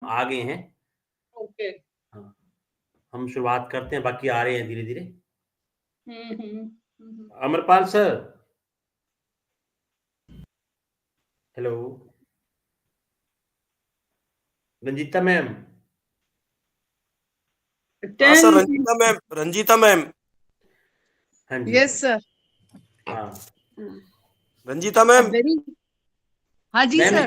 आ गए हैं। ओके। हाँ, हम शुरुआत करते हैं, बाकी आ रहे हैं धीरे-धीरे। Amarpal sir, hello. Ranjita ma'am. हाँ सर, रंजीता मैम। हाँ जी। Yes sir. हाँ, रंजीता मैम। हाँ जी मैम, सर।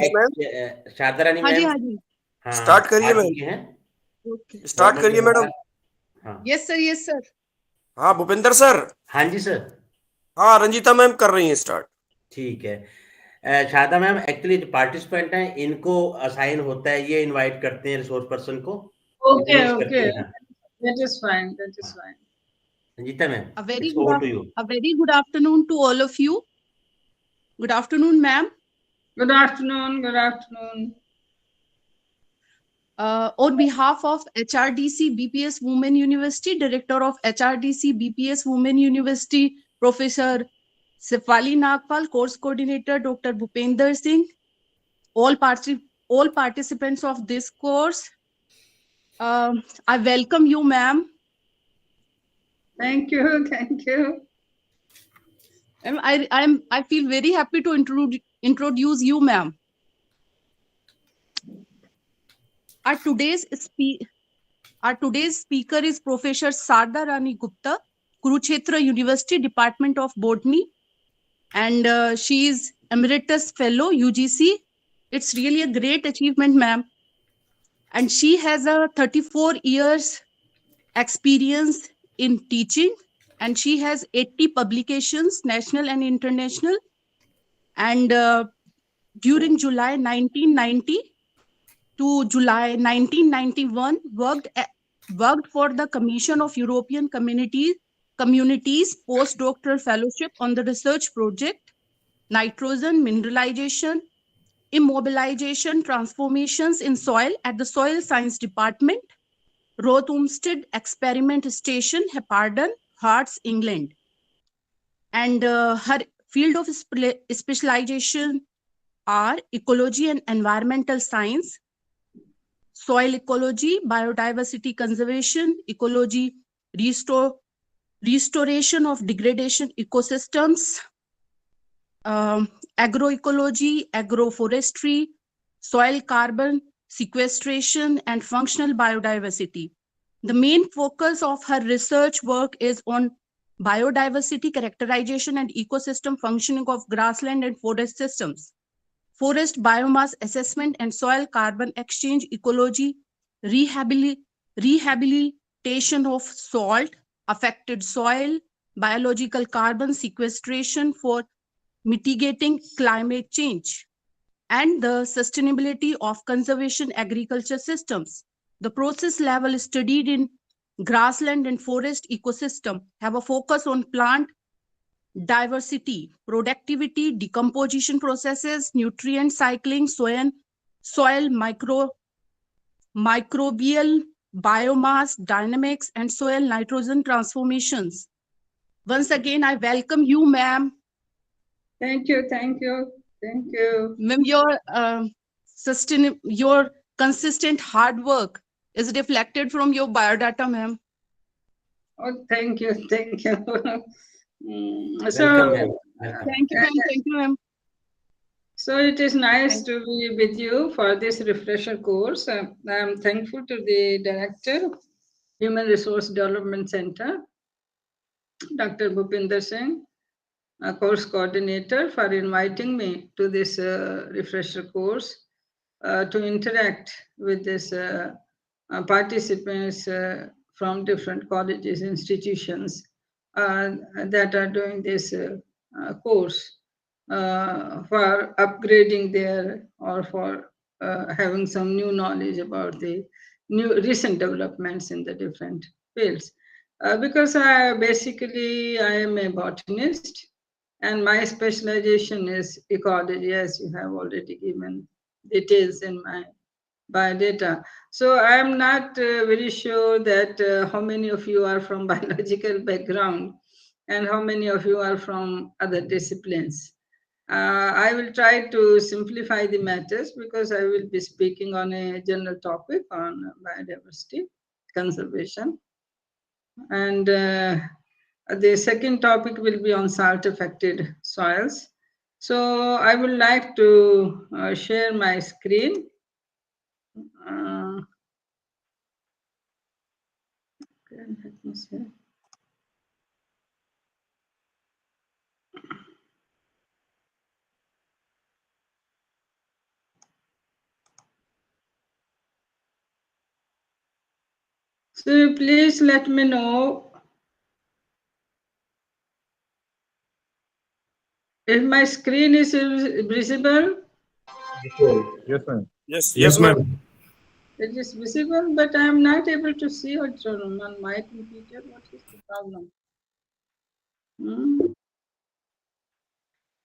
शारदा रानी हाँ जी, मैम। हाँ जी। हाँ, स्टार्ट करिए आ मैम। चुके हैं। ओके। स्टार्ट करिए मैडम। हाँ, यस सर, यस सर। हाँ भूपेंद्र सर। हाँ जी सर। हाँ, रंजीता मैम कर रही हैं स्टार्ट। ठीक है। शारदा मैम, एक्चुअली जो पार्टिसिपेंट हैं इनको असाइन होता है, ये इनवाइट करते हैं रिसोर्स पर्सन को। ओके, introduce करते ओके। हैं। That is fine. That is fine. Ranjita ma'am, A very it's over to you. good afternoon to all of you. Good afternoon, ma'am. Good afternoon. Good afternoon. On behalf of HRDC BPS Women University, Director of HRDC BPS Women University, Professor Sifali Nagpal, Course Coordinator Dr. Bhupender Singh, all participants of this course, I welcome you, ma'am. Thank you. Thank you. I feel very happy to introduce you, ma'am. Our today's speaker is Professor Sharda Rani Gupta, Kurukshetra University, Department of Botany, and she is Emeritus Fellow, UGC. It's really a great achievement, ma'am. And she has a 34 years experience in teaching, and she has 80 publications, national and international. And during July 1990 to July 1991, worked for the Commission of European Communities postdoctoral fellowship on the research project Nitrogen Mineralization, Immobilization, Transformations in Soil at the Soil Science Department, Roth-Umsted Experiment Station, Hepardon, Hearts, England. And her field of specialization are ecology and environmental science, soil ecology, biodiversity conservation, ecology, restoration of degradation ecosystems, agroecology, agroforestry, soil carbon sequestration, and functional biodiversity. The main focus of her research work is on biodiversity characterization and ecosystem functioning of grassland and forest systems, forest biomass assessment and soil carbon exchange ecology, rehabilitation of salt, affected soil, biological carbon sequestration for mitigating climate change, and the sustainability of conservation agriculture systems. The process level studied in grassland and forest ecosystem have a focus on plant diversity, productivity, decomposition processes, nutrient cycling, soil microbial biomass dynamics, and soil nitrogen transformations. Once again, I welcome you, ma'am. Thank you, thank you, thank you. Ma'am, your consistent hard work is reflected from your biodata, ma'am. Oh, thank you, thank you. Welcome, ma'am. Thank you, ma'am. Thank you, ma'am. So it is nice to be with you for this refresher course. I'm thankful to the Director, Human Resource Development Center, Dr. Bhupender Singh, course coordinator, for inviting me to this refresher course to interact with these participants from different colleges, institutions that are doing this course for upgrading their or for having some new knowledge about the new recent developments in the different fields. Because I am a botanist, and my specialization is ecology, as you have already given details in my biodata. So I am not very sure that how many of you are from biological background and how many of you are from other disciplines. I will try to simplify the matters because I will be speaking on a general topic on biodiversity conservation. And the second topic will be on salt-affected soils. So I would like to share my screen. Okay, let me see. So please let me know if my screen is visible. Yes, ma'am. Yes, ma'am. It is visible, but I am not able to see it on my computer. What is the problem?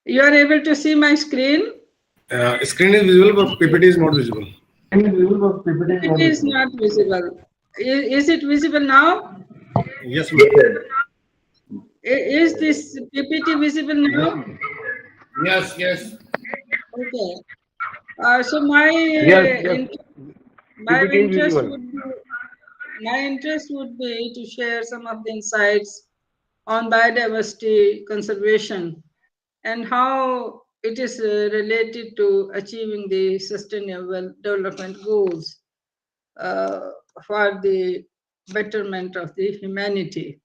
You are able to see my screen? Screen is visible, but PPT is not visible. It is not visible. Is it visible now? Yes, ma'am. Is this PPT visible now? Yes, yes. Okay. So my my interest would be to share some of the insights on biodiversity conservation and how it is related to achieving the sustainable development goals for the betterment of the humanity.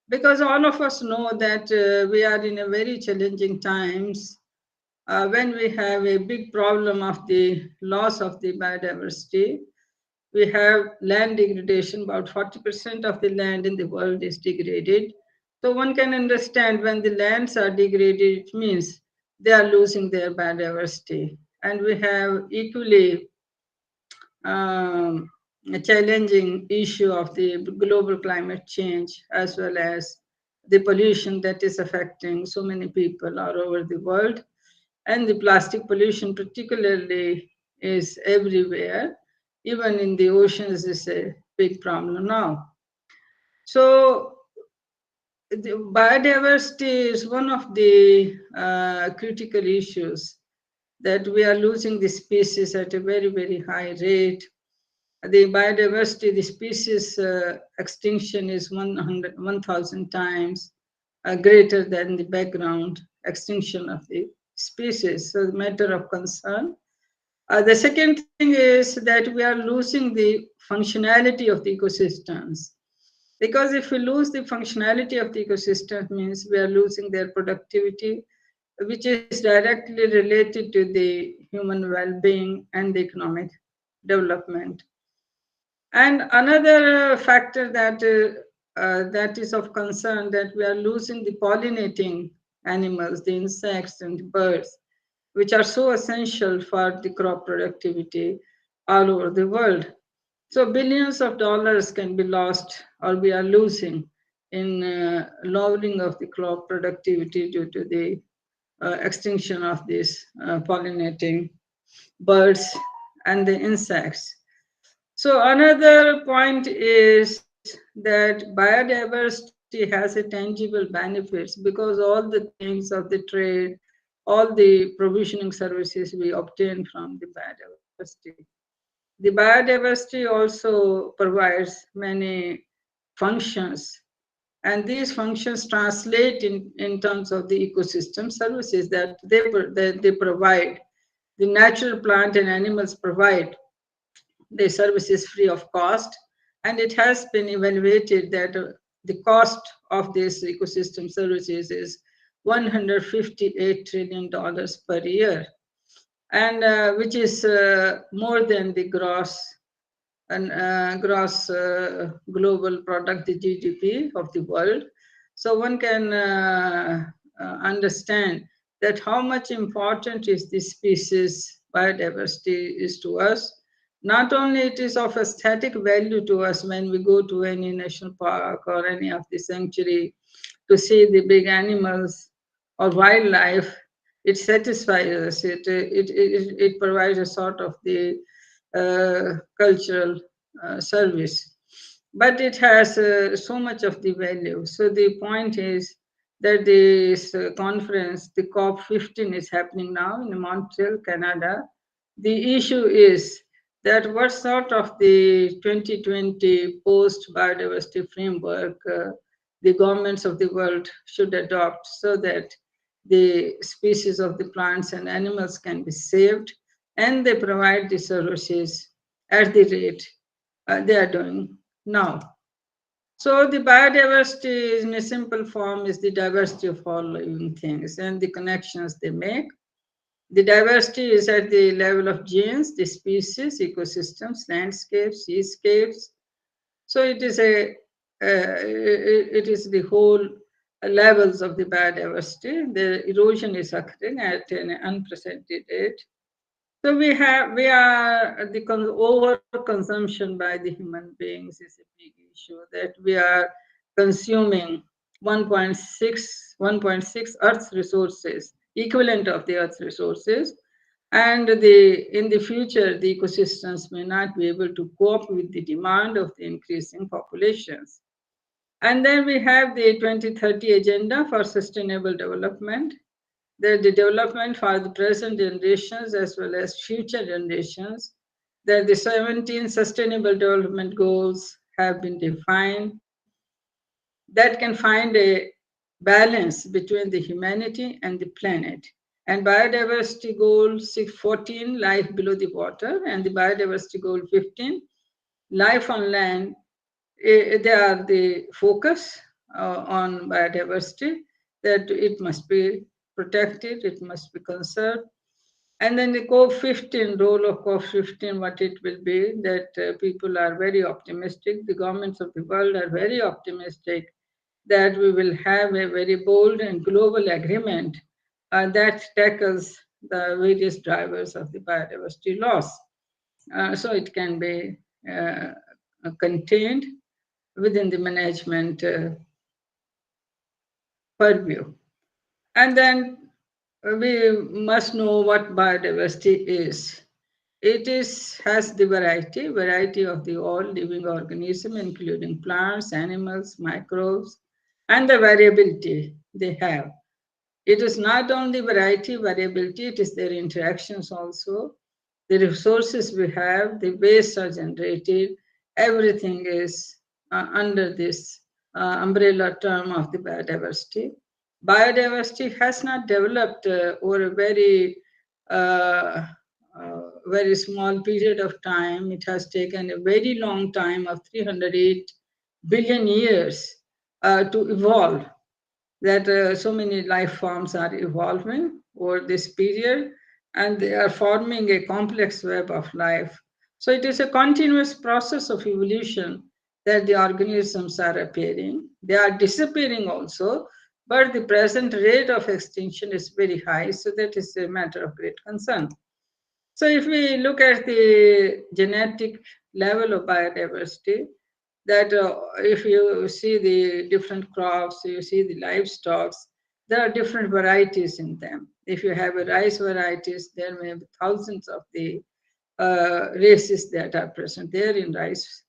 Because all of us know that we are in a very challenging times when we have a big problem of the loss of the biodiversity. We have land degradation, about 40% of the land in the world is degraded. So one can understand when the lands are degraded, it means they are losing their biodiversity. And we have equally a challenging issue of the global climate change, as well as the pollution that is affecting so many people all over the world. And the plastic pollution particularly is everywhere. Even in the oceans is a big problem now. So the biodiversity is one of the critical issues, that we are losing the species at a very, very high rate. The biodiversity, the species extinction is 1,000 times greater than the background extinction of the species. So, matter of concern. The second thing is that we are losing the functionality of the ecosystems. Because if we lose the functionality of the ecosystem, means we are losing their productivity, which is directly related to the human well-being and the economic development. And another factor that is of concern, that we are losing the pollinating animals, the insects and the birds, which are so essential for the crop productivity all over the world. So billions of dollars can be lost, or we are losing, in lowering of the crop productivity due to the extinction of these pollinating birds and the insects. So another point is that biodiversity has a tangible benefits, because all the things of the trade, all the provisioning services we obtain from the biodiversity. The biodiversity also provides many functions, and these functions translate in terms of the ecosystem services that they provide. The natural plant and animals provide the services free of cost, and it has been evaluated that the cost of these ecosystem services is $158 trillion per year, and which is more than the gross global product, the GDP of the world. So one can understand that how much important is this species biodiversity is to us. Not only it is of aesthetic value to us when we go to any national park or any of the sanctuary to see the big animals or wildlife, it satisfies us. It provides a sort of the cultural service, but it has so much of the value. So the point is that this conference, the COP15, is happening now in Montreal, Canada. The issue is that what sort of the 2020 post-biodiversity framework the governments of the world should adopt so that the species of the plants and animals can be saved, and they provide the services at the rate they are doing now. So the biodiversity in a simple form is the diversity of all living things and the connections they make. The diversity is at the level of genes, the species, ecosystems, landscapes, seascapes. So it is it is the whole levels of the biodiversity. The erosion is occurring at an unprecedented rate. So we are the overconsumption by the human beings is a big issue, that we are consuming 1.6 Earth's resources, equivalent of the Earth's resources, and in the future the ecosystems may not be able to cope with the demand of the increasing populations. And then we have the 2030 agenda for sustainable development. The development for the present generations as well as future generations, that the 17 sustainable development goals have been defined that can find a balance between the humanity and the planet. And biodiversity goal 14, life below the water, and the biodiversity goal 15, life on land, they are the focus on biodiversity, that it must be protected, it must be conserved. And then the COP15, role of COP15, what it will be, that people are very optimistic, the governments of the world are very optimistic that we will have a very bold and global agreement that tackles the various drivers of the biodiversity loss. So it can be contained within the management purview. And then we must know what biodiversity is. It has the variety of the all living organism, including plants, animals, microbes, and the variability they have. It is not only variability, it is their interactions also. The resources we have, the wastes are generated, everything is under this umbrella term of the biodiversity. Biodiversity has not developed over a very small period of time. It has taken a very long time of 308 billion years to evolve, that so many life forms are evolving over this period, and they are forming a complex web of life. So it is a continuous process of evolution that the organisms are appearing. They are disappearing also, but the present rate of extinction is very high, so that is a matter of great concern. So if we look at the genetic level of biodiversity, that if you see the different crops, you see the livestock, there are different varieties in them. If you have a rice varieties, there may be thousands of the races that are present there in rice.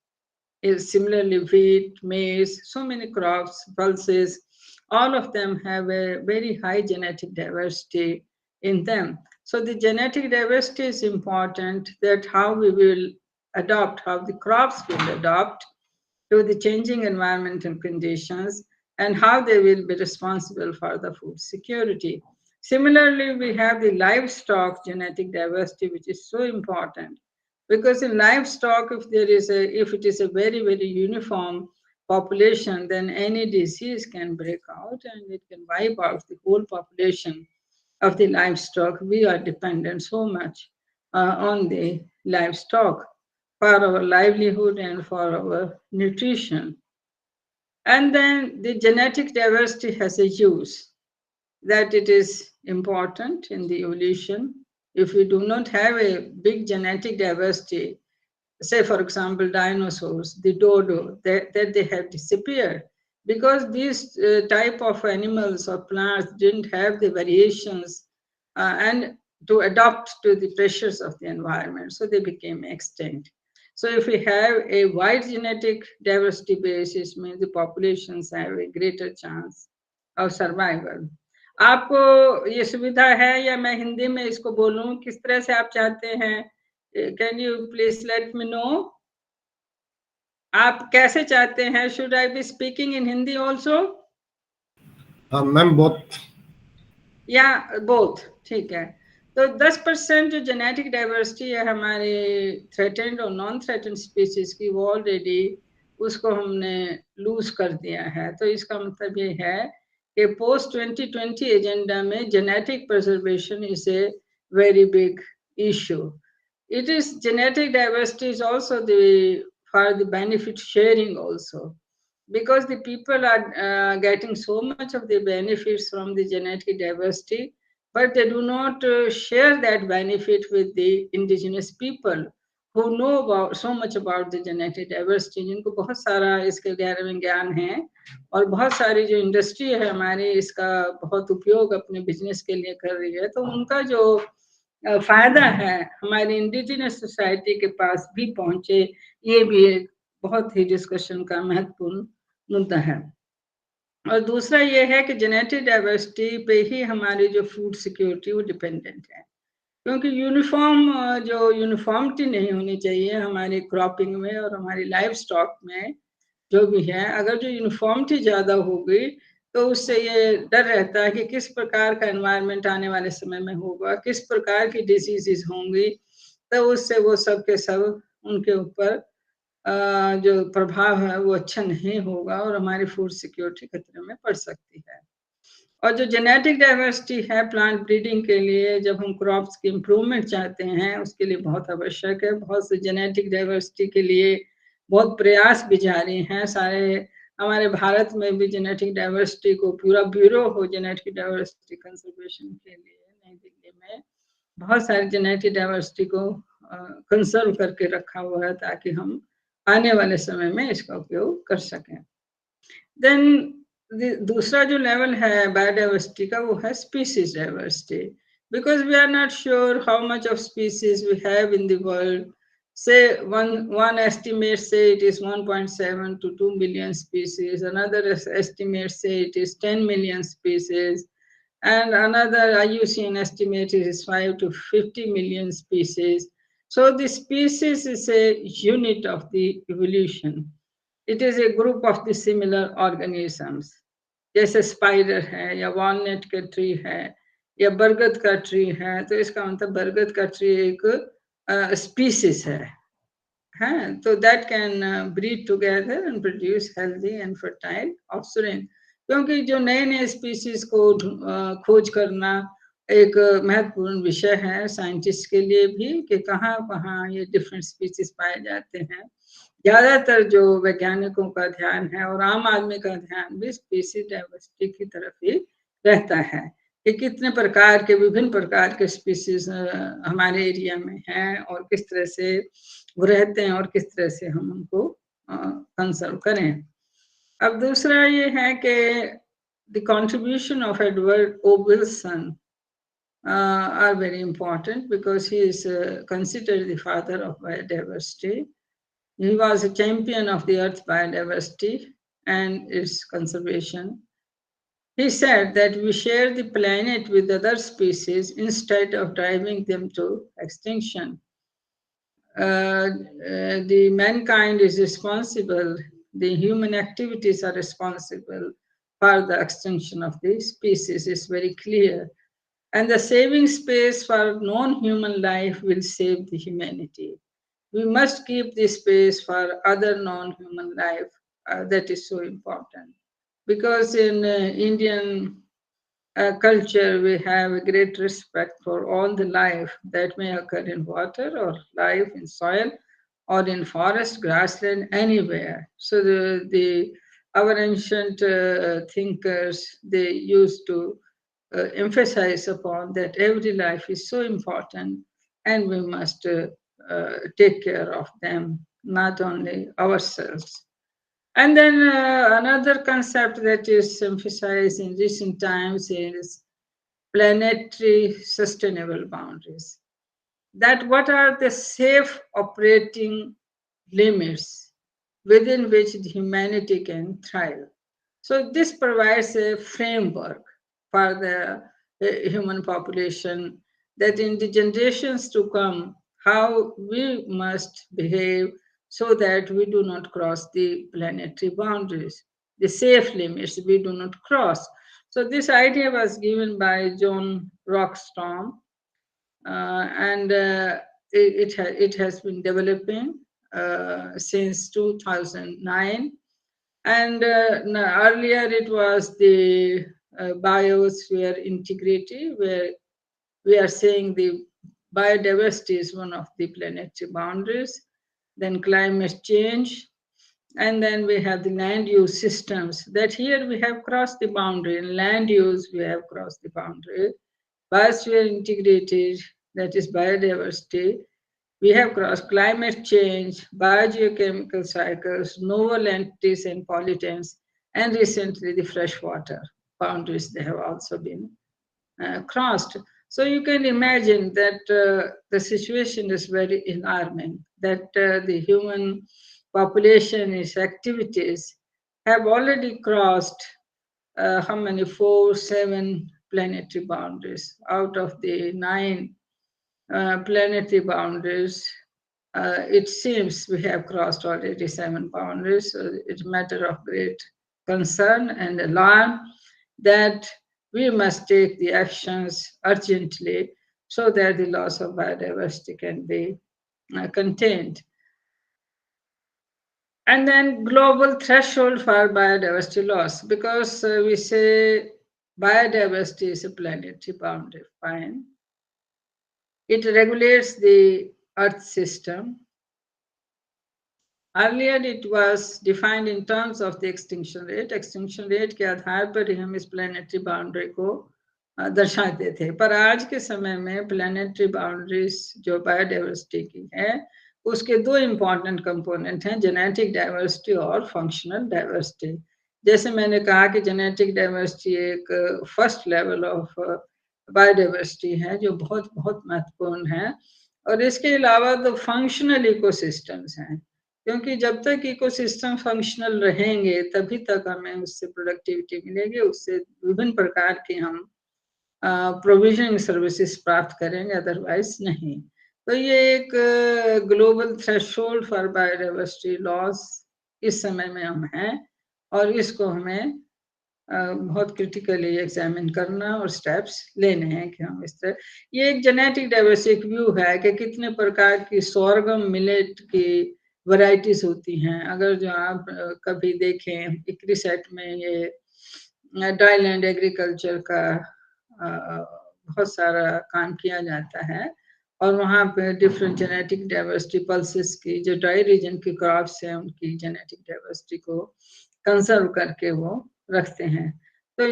Similarly, wheat, maize, so many crops, pulses, all of them have a very high genetic diversity in them. So the genetic diversity is important, that how we will adopt, how the crops will adopt to the changing environmental conditions, and how they will be responsible for the food security. Similarly, we have the livestock genetic diversity, which is so important, because in livestock, if it is a very, very uniform population, then any disease can break out and it can wipe out the whole population of the livestock. We are dependent so much on the livestock for our livelihood and for our nutrition. And then the genetic diversity has a use, that it is important in the evolution. If we do not have a big genetic diversity, say for example dinosaurs, the dodo, that they have disappeared, because these type of animals or plants didn't have the variations and to adapt to the pressures of the environment, so they became extinct. So if we have a wide genetic diversity base, it means the populations have a greater chance of survival. आपको ये सुविधा है या मैं हिंदी में इसको बोलूं, किस तरह से आप चाहते हैं? Can you please let me know, आप कैसे चाहते हैं? Should I be speaking in Hindi also Ma'am, both. या बोथ? ठीक है। तो 10% जो जेनेटिक डाइवर्सिटी है हमारे थ्रेटेंड और नॉन थ्रेटेंड स्पीसीज की, वो ऑलरेडी उसको हमने लूज कर दिया है। तो इसका मतलब ये है कि पोस्ट 2020 एजेंडा में genetic preservation is a very big issue. It is genetic diversity is also for the benefit sharing also, because the people are getting so much of the benefits from the genetic diversity, but they do not share that benefit with the indigenous people who know about so much about the genetic diversity, जिनको बहुत सारा इसके बारे में ज्ञान है और बहुत सारी जो इंडस्ट्री है हमारी इसका बहुत उपयोग अपने बिजनेस के लिए कर रही है, तो उनका जो फायदा है हमारी इंडिजिनस सोसाइटी के पास भी पहुंचे, ये भी एक बहुत ही डिस्कशन का महत्वपूर्ण मुद्दा है. और दूसरा ये है कि जेनेटिक डाइवर्सिटी पे ही हमारी जो फूड सिक्योरिटी वो डिपेंडेंट है, क्योंकि यूनिफॉर्मिटी नहीं होनी चाहिए हमारी क्रॉपिंग में और हमारी लाइफ स्टॉक में जो भी है. अगर जो यूनिफॉर्मिटी ज्यादा होगी तो उससे ये डर रहता है कि किस प्रकार का एनवायरनमेंट आने वाले समय में होगा, किस प्रकार की डिजीजेस होंगी, तो उससे वो सब के सब उनके ऊपर जो प्रभाव है वो अच्छा नहीं होगा और हमारी फूड सिक्योरिटी खतरे में पड़ सकती है. और जो जेनेटिक डाइवर्सिटी है प्लांट ब्रीडिंग के लिए, जब हम क्रॉप्स की इम्प्रूवमेंट चाहते हैं उसके लिए बहुत आवश्यक है. बहुत से जेनेटिक डाइवर्सिटी के लिए बहुत प्रयास भी जारी हैं. सारे हमारे भारत में भी जेनेटिक डाइवर्सिटी को पूरा ब्यूरो हो जेनेटिक डाइवर्सिटी कंजर्वेशन के लिए नई दिल्ली में बहुत सारी जेनेटिक डाइवर्सिटी को कंजर्व करके रखा हुआ है ताकि हम आने वाले समय में इसका उपयोग कर सकें. देन दूसरा जो लेवल है बायोडाइवर्सिटी का वो है species diversity, because we are not sure how much of species we have in the world. Say one estimate say it is 1.7 to 2 million species, another estimate say it is 10 million species, and another IUCN estimate is 5 to 50 million species. So the species is a unit of the evolution. It is a group of the similar organisms. जैसे spider है या walnut का tree है या बरगद का tree है, तो इसका मतलब बरगद का ट्री एक स्पीसीज है, तो that can breed together and produce healthy and fertile offspring. क्योंकि जो नए नए स्पीसीज को खोज करना एक महत्वपूर्ण विषय है साइंटिस्ट के लिए भी कि कहाँ कहाँ ये डिफरेंट स्पीसीज पाए जाते हैं. ज्यादातर जो वैज्ञानिकों का ध्यान है और आम आदमी का ध्यान भी स्पीसीज डाइवर्सिटी की तरफ ही रहता है कि कितने प्रकार के विभिन्न प्रकार के स्पीसीज हमारे एरिया में हैं और किस तरह से वो रहते हैं और किस तरह से हम उनको कंजर्व करें. अब दूसरा ये है कि the contribution of Edward O Wilson are very important because he is considered the father of biodiversity. He was a champion of the earth biodiversity and its conservation. He said that we share the planet with other species instead of driving them to extinction. The mankind is responsible, the human activities are responsible for the extinction of the species is very clear. And the saving space for non-human life will save the humanity. We must keep the space for other non-human life. That is so important. Because in Indian culture, we have a great respect for all the life that may occur in water or life in soil or in forest, grassland, anywhere. So our ancient thinkers, they used to emphasize upon that every life is so important and we must take care of them, not only ourselves. And then another concept that is emphasized in recent times is planetary sustainable boundaries. That what are the safe operating limits within which the humanity can thrive. So this provides a framework for the human population, that in the generations to come, how we must behave so that we do not cross the planetary boundaries, the safe limits we do not cross. So this idea was given by John Rockstrom, and it has been developing since 2009. And earlier it was the biosphere integrity, where we are saying the biodiversity is one of the planetary boundaries, then climate change, and then we have the land use systems, that here we have crossed the boundary. In land use, we have crossed the boundary. Biosphere integrated, that is biodiversity. We have crossed climate change, biogeochemical cycles, novel entities and pollutants, and recently the freshwater boundaries, they have also been crossed. So you can imagine that the situation is very alarming, that the human population, its activities have already crossed how many, 4, 7 planetary boundaries. Out of the 9 planetary boundaries, it seems we have crossed already 7 boundaries. So it's a matter of great concern and alarm that we must take the actions urgently so that the loss of biodiversity can be contained. And then global threshold for biodiversity loss, because we say biodiversity is a planetary boundary, fine. It regulates the Earth system. Earlier it was defined in terms of the extinction rate. Extinction rate के आधार पर ही हम इस planetary boundary को दर्शाते थे, पर आज के समय में planetary boundaries जो biodiversity की है, उसके 2 important component हैं, genetic diversity और functional diversity. जैसे मैंने कहा कि genetic diversity एक first level of बायोडाइवर्सिटी है जो बहुत बहुत महत्वपूर्ण है, और इसके अलावा तो फंक्शनल इकोसिस्टम्स हैं, क्योंकि जब तक इकोसिस्टम फंक्शनल रहेंगे तभी तक हमें उससे प्रोडक्टिविटी मिलेगी, उससे विभिन्न प्रकार के हम प्रोविजनिंग सर्विसेज प्राप्त करेंगे, अदरवाइज नहीं। तो ये एक global threshold for biodiversity loss इस समय में हम हैं, और इसको हमें बहुत क्रिटिकली एग्जामिन करना और स्टेप्स लेने हैं कि हम इस तरह, ये एक जेनेटिक डाइवर्सिटी व्यू है कि कितने प्रकार की सोरगम मिलेट की वैरायटीज होती हैं। अगर जो आप कभी देखें इक्रिसेट में ये ड्राईलैंड एग्रीकल्चर का बहुत सारा काम किया जाता है, और वहाँ पे डिफरेंट जेनेटिक डाइवर्सिटी पल्सेस की, जो ड्राई रीजन की क्रॉप्स हैं उनकी जेनेटिक डाइवर्सिटी को कंजर्व करके वो रखते हैं। तो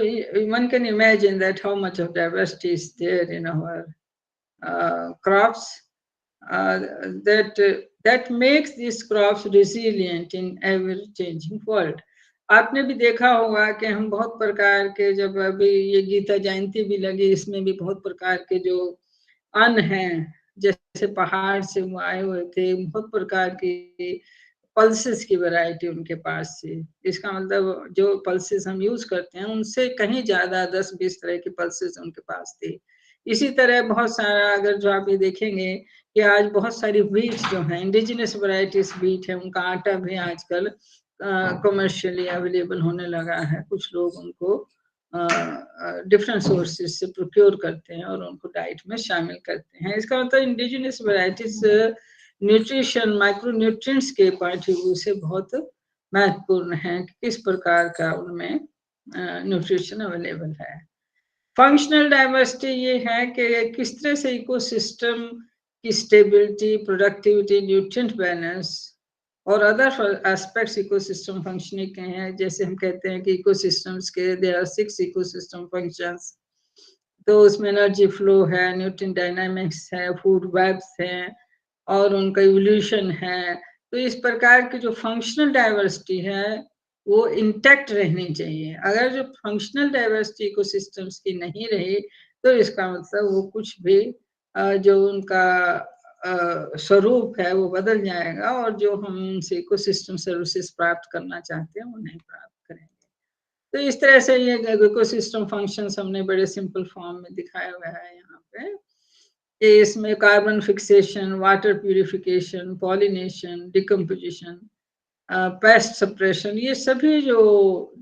one can imagine that how much of diversity is there in our crops, that makes these crops resilient in ever changing world. आपने भी देखा होगा कि हम बहुत प्रकार के, जब अभी ये गीता जयंती भी लगी, इसमें भी बहुत प्रकार के जो अन्न हैं, जैसे पहाड़ से वो आए हुए थे, बहुत प्रकार की पल्सेस की वैरायटी उनके पास थी। इसका मतलब जो पल्सेस हम यूज करते हैं उनसे कहीं ज्यादा 10-20 तरह की पल्सेस उनके पास थी। इसी तरह बहुत सारा, अगर जो आप ये देखेंगे कि आज बहुत सारी व्हीट जो है, इंडिजिनस वैरायटीज व्हीट है, उनका आटा भी आजकल कमर्शियली अवेलेबल होने लगा है। कुछ लोग उनको डिफरेंट सोर्सेज से प्रोक्योर करते हैं और उनको डाइट में शामिल करते हैं। इसका मतलब indigenous varieties nutrition, micro nutrients के पॉइंट ऑफ व्यू से बहुत महत्वपूर्ण है कि किस प्रकार का उनमें न्यूट्रिशन अवेलेबल है। फंक्शनल डाइवर्सिटी ये है कि किस तरह से इकोसिस्टम की स्टेबिलिटी, प्रोडक्टिविटी, न्यूट्रिएंट बैलेंस और अदर एस्पेक्ट्स इकोसिस्टम फंक्शनिंग के हैं। जैसे हम कहते हैं कि इकोसिस्टम्स के देयर आर 6 इकोसिस्टम फंक्शंस, तो उसमें एनर्जी फ्लो है, न्यूट्रिएंट डायनामिक्स है, फूड वेब्स हैं और उनका इवोल्यूशन है। तो इस प्रकार की जो फंक्शनल डाइवर्सिटी है वो इंटैक्ट रहनी चाहिए। अगर जो फंक्शनल डाइवर्सिटी इकोसिस्टम्स की नहीं रही तो इसका मतलब वो कुछ भी जो उनका स्वरूप है वो बदल जाएगा, और जो हम उनसे इकोसिस्टम सर्विसेज प्राप्त करना चाहते हैं वो नहीं प्राप्त करेंगे। तो इस तरह से ये इकोसिस्टम फंक्शंस हमने बड़े सिंपल फॉर्म में दिखाया हुआ है यहाँ पे। ये इसमें carbon fixation, water purification, pollination, decomposition, paste suppression, ये सभी जो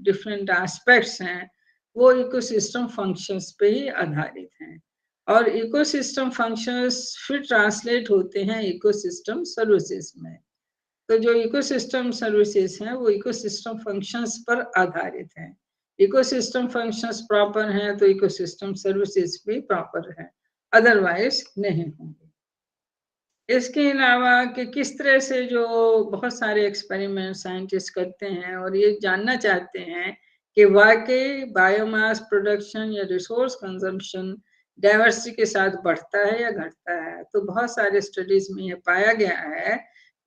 डिफरेंट एस्पेक्ट्स हैं वो इकोसिस्टम फंक्शंस पे ही आधारित हैं। और इकोसिस्टम फंक्शंस फिर ट्रांसलेट होते हैं इकोसिस्टम सर्विसेज में। तो जो इकोसिस्टम सर्विसेज हैं वो इकोसिस्टम फंक्शंस पर आधारित हैं। इकोसिस्टम फंक्शंस प्रॉपर हैं तो इकोसिस्टम सर्विसेज भी प्रॉपर है, अदरवाइज नहीं होंगे। इसके अलावा कि किस तरह से जो बहुत सारे एक्सपेरिमेंट साइंटिस्ट करते हैं और ये जानना चाहते हैं कि वाकई बायोमास प्रोडक्शन या रिसोर्स कंजम्पशन डाइवर्सिटी के साथ बढ़ता है या घटता है। तो बहुत सारे स्टडीज में ये पाया गया है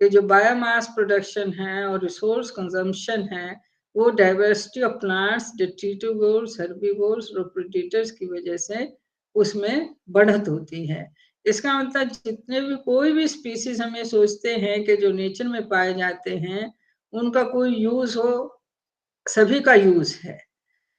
कि जो बायोमास प्रोडक्शन है और रिसोर्स कंजम्पशन है वो डाइवर्सिटी ऑफ प्लांट्स, डेट्रिटिवोर्स, हर्बीवोर्स और प्रेडेटर्स की वजह से उसमें बढ़त होती है। इसका मतलब जितने भी कोई भी स्पीसीज हमें सोचते हैं कि जो नेचर में पाए जाते हैं उनका कोई यूज हो, सभी का यूज है,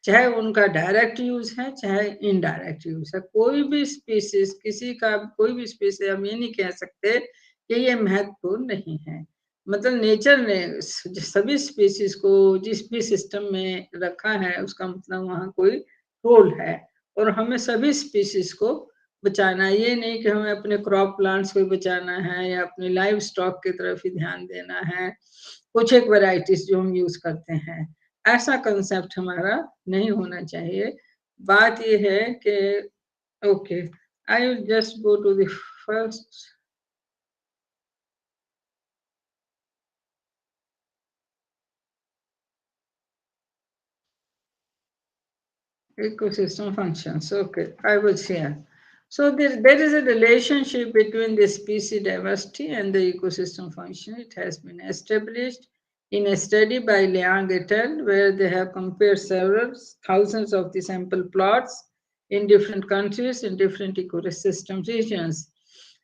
चाहे उनका डायरेक्ट यूज है चाहे इनडायरेक्ट यूज है। कोई भी स्पीसीज, किसी का कोई भी स्पीसीज हम ये नहीं कह सकते कि ये महत्वपूर्ण नहीं है। मतलब नेचर ने सभी स्पीसीज को जिस भी सिस्टम में रखा है उसका मतलब वहाँ कोई रोल है और हमें सभी स्पीसीज को बचाना है। ये नहीं कि हमें अपने क्रॉप प्लांट्स को बचाना है या अपनी लाइव स्टॉक की तरफ ही ध्यान देना है, कुछ एक वैरायटीज जो हम यूज करते हैं, ऐसा कंसेप्ट हमारा नहीं होना चाहिए। बात ये है कि okay, I will just go to the first ecosystem functions. Okay, I was here. So there is a relationship between the species diversity and the ecosystem function. It has been established in a study by Liang et al., where they have compared several thousands of the sample plots in different countries, in different ecosystem regions.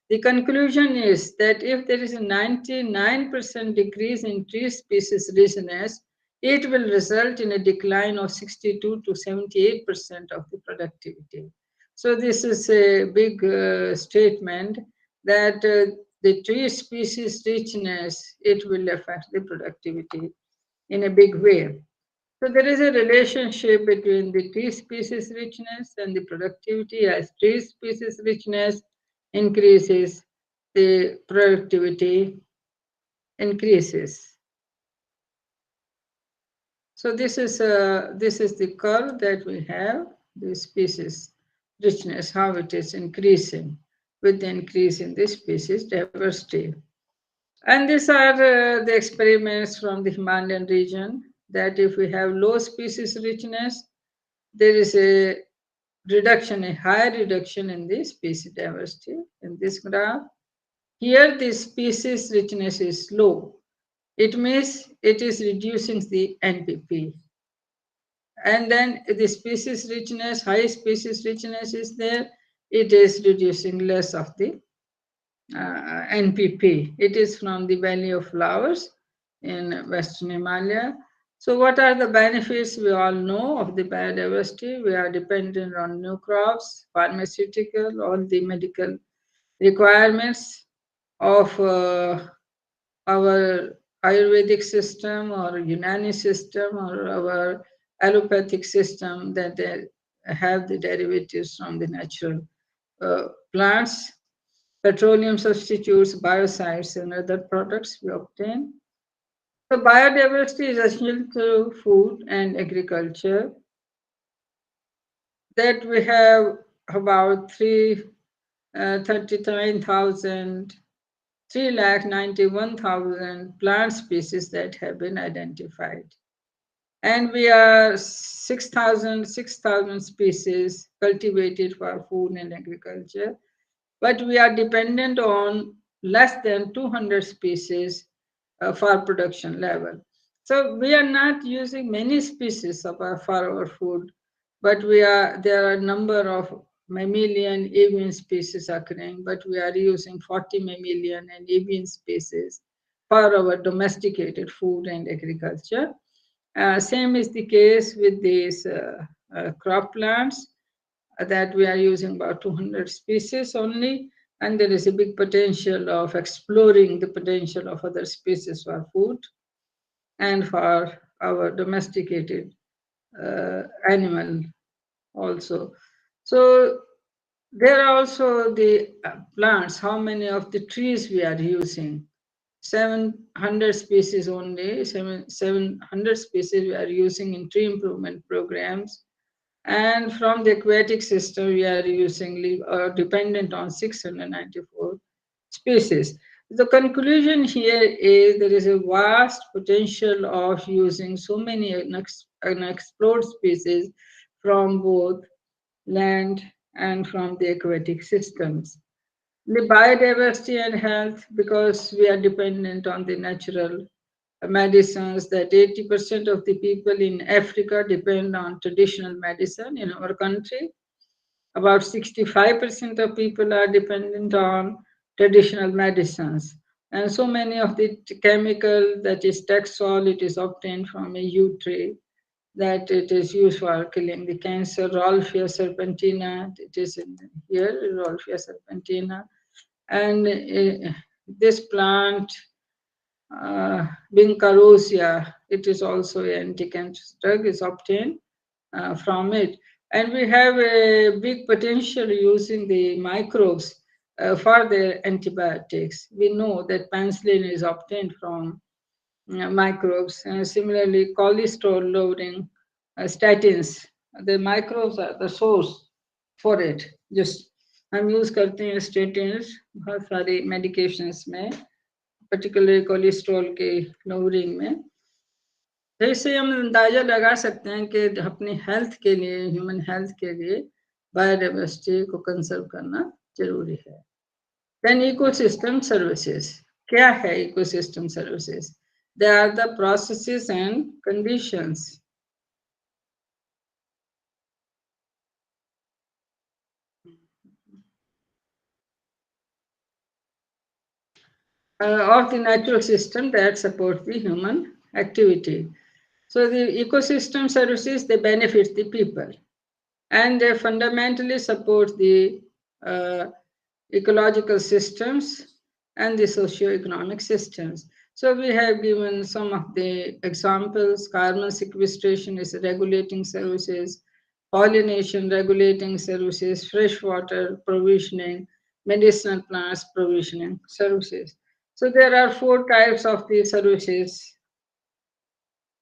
The conclusion is that if there is a 99% decrease in tree species richness, it will result in a decline of 62 to 78% of the productivity. So this is a big statement that the tree species richness, it will affect the productivity in a big way. So there is a relationship between the tree species richness and the productivity. As tree species richness increases, the productivity increases. So this is the curve that we have, the species richness, how it is increasing with the increase in the species diversity. And these are the experiments from the Himalayan region, that if we have low species richness, there is a reduction, a higher reduction in the species diversity. In this graph, here the species richness is low. It means it is reducing the NPP. And then the species richness, high species richness is there, it is reducing less of the NPP. It is from the Valley of Flowers in Western Himalaya. So what are the benefits? We all know of the biodiversity. We are dependent on new crops, pharmaceutical, all the medical requirements of our Ayurvedic system or Unani system or our allopathic system, that they have the derivatives from the natural plants, petroleum substitutes, biocides, and other products we obtain. So biodiversity is essential to food and agriculture. That we have about 391,000 plant species that have been identified. And we are 6,000 species cultivated for food and agriculture, but we are dependent on less than 200 species for production level. So we are not using many species for our food, but there are a number of mammalian avian species occurring, but we are using 40 mammalian and avian species for our domesticated food and agriculture. Same is the case with these crop plants that we are using about 200 species only, and there is a big potential of exploring the potential of other species for food and for our domesticated animal also. So there are also the plants, how many of the trees we are using. 700 species only, 700 species we are using in tree improvement programs. And from the aquatic system, we are using dependent on 694 species. The conclusion here is there is a vast potential of using so many unexplored species from both land and from the aquatic systems. The biodiversity and health, because we are dependent on the natural medicines, that 80% of the people in Africa depend on traditional medicine in our country. About 65% of people are dependent on traditional medicines. And so many of the chemical, that is Taxol, it is obtained from a yew tree, that it is used for killing the cancer. Rolfia serpentina, it is in here, Rolfia serpentina. And this plant, Bincarosia, it is also an anti-cancer drug, is obtained from it. And we have a big potential using the microbes for their antibiotics. We know that penicillin is obtained from microbes. Similarly, cholesterol lowering statins, the microbes are the source for it. Just हम use करते हैं statins बहुत सारे medications में, particularly cholesterol के lowering में. तो इससे हम अंदाजा लगा सकते हैं कि अपनी हेल्थ के लिए, ह्यूमन हेल्थ के लिए बायोडाइवर्सिटी को कंजर्व करना जरूरी है. Then ecosystem services. क्या है ecosystem services? They are the processes and conditions of the natural system that support the human activity. So the ecosystem services, they benefit the people, and they fundamentally support the ecological systems and the socio-economic systems. So we have given some of the examples. Carbon sequestration is regulating services, pollination regulating services, freshwater provisioning, medicinal plants provisioning services. So there are 4 types of the services.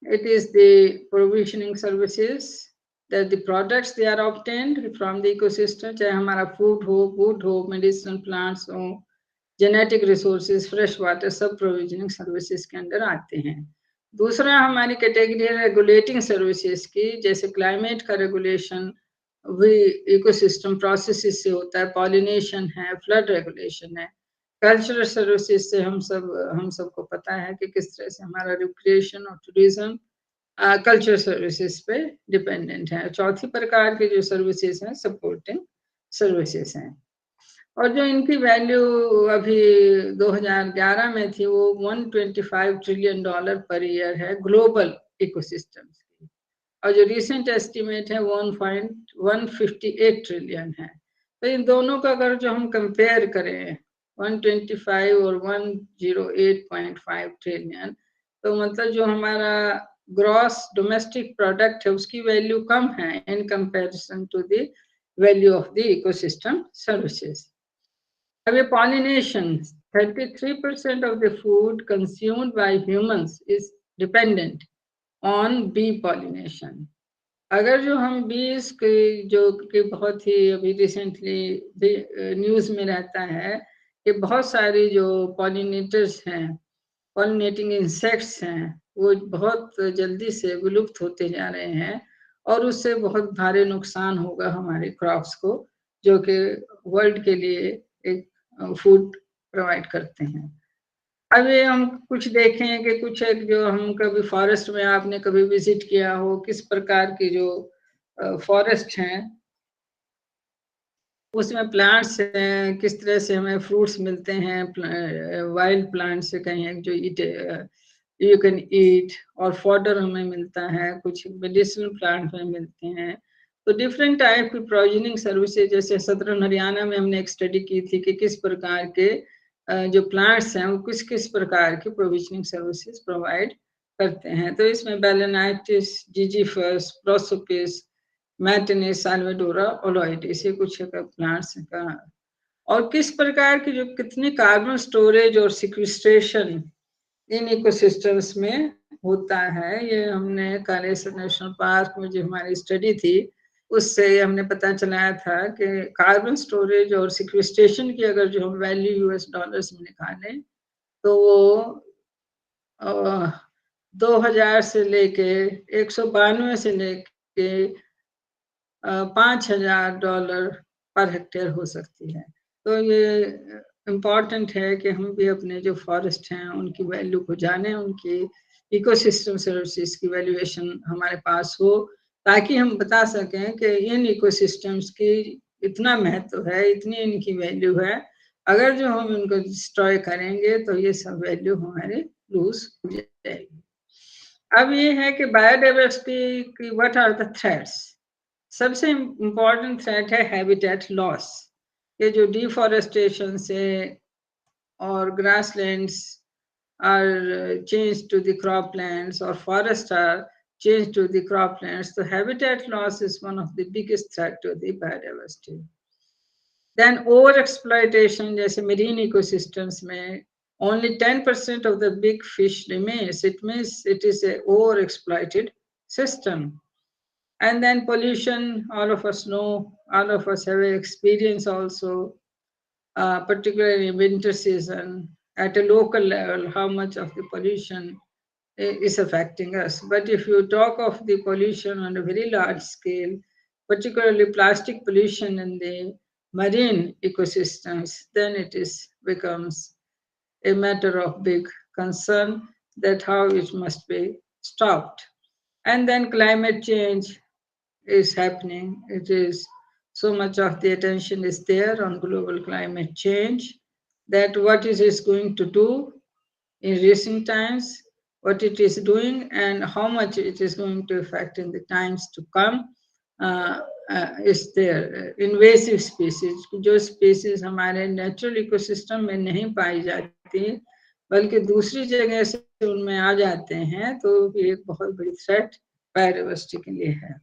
It is the provisioning services, that the products they are obtained from the ecosystem, चाहे हमारा food हो, medicinal plants हो, genetic resources, fresh water, सब provisioning services के अंदर आते हैं. दूसरा हमारी कैटेगरी है regulating services की, जैसे climate का regulation भी ecosystem processes से होता है, pollination है, flood regulation है. कल्चरल सर्विसेज से हम सबको पता है कि किस तरह से हमारा रिक्रिएशन और टूरिज्म कल्चरल सर्विसेज पे डिपेंडेंट है. चौथी प्रकार की जो सर्विसेज हैं सपोर्टिंग सर्विसेज हैं, और जो इनकी वैल्यू अभी 2011 में थी वो $125 ट्रिलियन पर ईयर है ग्लोबल इकोसिस्टम्स की, और जो रिसेंट एस्टिमेट है 1.158 ट्रिलियन है. तो इन दोनों का अगर जो हम कंपेयर करें 125 और 108.5 ट्रिलियन, तो मतलब जो हमारा ग्रॉस डोमेस्टिक प्रोडक्ट है उसकी वैल्यू कम है in comparison to the value of the ecosystem services. अब ये pollination, 33% of the food consumed by humans is dependent on bee pollination. अगर जो हम बीज के जो कि बहुत ही अभी रिसेंटली न्यूज में रहता है कि बहुत सारी जो पॉलिनेटर्स हैं, पॉलिनेटिंग इंसेक्ट्स हैं, वो बहुत जल्दी से विलुप्त होते जा रहे हैं, और उससे बहुत भारी नुकसान होगा हमारे क्रॉप्स को, जो कि वर्ल्ड के लिए एक फूड प्रोवाइड करते हैं. अभी हम कुछ देखें कि कुछ एक जो हम कभी फॉरेस्ट में आपने कभी विजिट किया हो, किस प्रकार की जो फॉरेस्ट हैं उसमें प्लांट्स हैं, किस तरह से हमें फ्रूट्स मिलते हैं वाइल्ड प्लांट्स से, कहीं जो यू कैन ईट, और फॉडर हमें मिलता है, कुछ मेडिसिनल प्लांट में मिलते हैं। तो डिफरेंट टाइप की प्रोविजनिंग सर्विसेज, जैसे सदर्न हरियाणा में हमने एक स्टडी की थी कि किस प्रकार के जो प्लांट्स हैं वो किस किस प्रकार की प्रोविजनिंग सर्विसेज प्रोवाइड करते हैं। तो इसमें बेलेनाइटिस, जिजीफस, प्रोसोपिस, मैटिनिस, साल्वेडोरा, ओलोइडिस, ये कुछ प्लांट्स का, और किस प्रकार की जो कितनी कार्बन स्टोरेज और सिक्विस्ट्रेशन इन इकोसिस्टम्स में होता है, ये हमने कालेसर नेशनल पार्क में जो हमारी स्टडी थी उससे हमने पता चलाया था कि कार्बन स्टोरेज और सिक्विस्ट्रेशन की अगर जो हम वैल्यू यूएस डॉलर्स में निकालें तो वो 2000 से लेके 192 से लेके $5000 पर हेक्टेयर हो सकती है। तो ये इम्पॉर्टेंट है कि हम भी अपने जो फॉरेस्ट हैं उनकी वैल्यू को जानें, उनकी इकोसिस्टम सर्विसेज की वैल्यूएशन हमारे पास हो, ताकि हम बता सकें कि इन इकोसिस्टम्स की इतना महत्व है, इतनी इनकी वैल्यू है, अगर जो हम इनको डिस्ट्रॉय करेंगे तो ये सब वैल्यू हमारे लूज हो जाएगी। अब ये है कि बायोडाइवर्सिटी की व्हाट आर द थ्रेट्स। सबसे इम्पोर्टेंट थ्रेट है हैबिटेट लॉस। ये जो डिफॉरेस्टेशन से और grasslands are change to the croplands और forest are change to the croplands, तो habitat loss is one of the biggest threat to the biodiversity. Then over exploitation, जैसे marine ecosystems में only 10% of the big fish remains. It means it is a over-exploited system. And then pollution, all of us know, all of us have experience also, particularly in winter season, at a local level, how much of the pollution is affecting us. But if you talk of the pollution on a very large scale, particularly plastic pollution in the marine ecosystems, then it becomes a matter of big concern that how it must be stopped. And then climate change is happening. It is so much of the attention is there on global climate change, that what it is going to do in recent times, what it is doing, and how much it is going to affect in the times to come is there. Invasive species, जो species हमारे natural ecosystem में नहीं पाई जाती बल्कि दूसरी जगह से उनमें आ जाते हैं, तो ये एक बहुत बड़ी थ्रेट बायोडाइवर्सिटी के लिए है।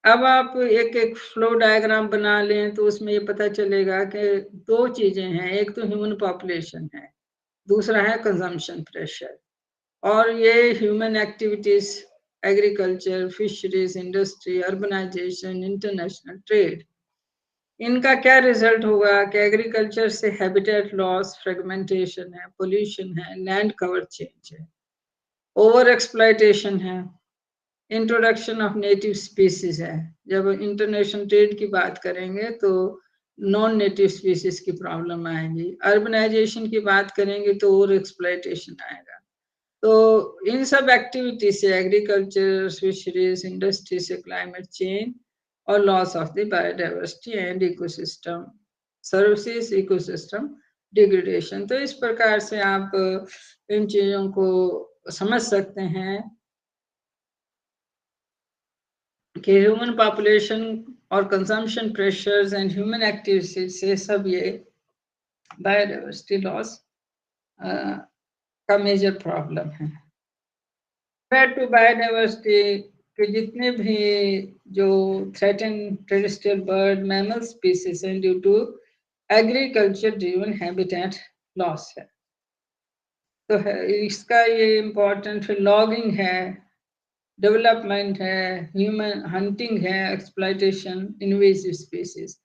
अब आप एक एक फ्लो डायग्राम बना लें तो उसमें ये पता चलेगा कि दो चीजें हैं, एक तो ह्यूमन पॉपुलेशन है, दूसरा है कंजम्पशन प्रेशर। और ये human activities, agriculture, fisheries, industry, urbanisation, international trade, इनका क्या रिजल्ट होगा कि एग्रीकल्चर से हैबिटेट लॉस, फ्रेगमेंटेशन है, पोल्यूशन है, लैंड कवर चेंज है, ओवर एक्सप्लॉयटेशन है, इंट्रोडक्शन ऑफ नेटिव स्पीसीज है। जब इंटरनेशनल ट्रेड की बात करेंगे तो नॉन नेटिव स्पीसीज की प्रॉब्लम आएगी, अर्बनाइजेशन की बात करेंगे तो ओवर एक्सप्लॉयटेशन आएगा। तो इन सब एक्टिविटी से, एग्रीकल्चर, फिशरीज, इंडस्ट्री से क्लाइमेट चेंज और loss of the biodiversity and ecosystem services, ecosystem degradation. तो इस प्रकार से आप इन चीजों को समझ सकते हैं कि ह्यूमन पॉपुलेशन और consumption pressures and human activities से सब ये बायोडाइवर्सिटी लॉस का मेजर प्रॉब्लम है। टू बायोडाइवर्सिटी के जितने भी जो threaten terrestrial bird, mammal species हैं due to agriculture driven habitat loss है। तो इसका ये इम्पोर्टेंट फिर लॉगिंग है, डेवलपमेंट है, ह्यूमन हंटिंग है, एक्सप्लॉयटेशन, इन्वेसिव स्पीसीज।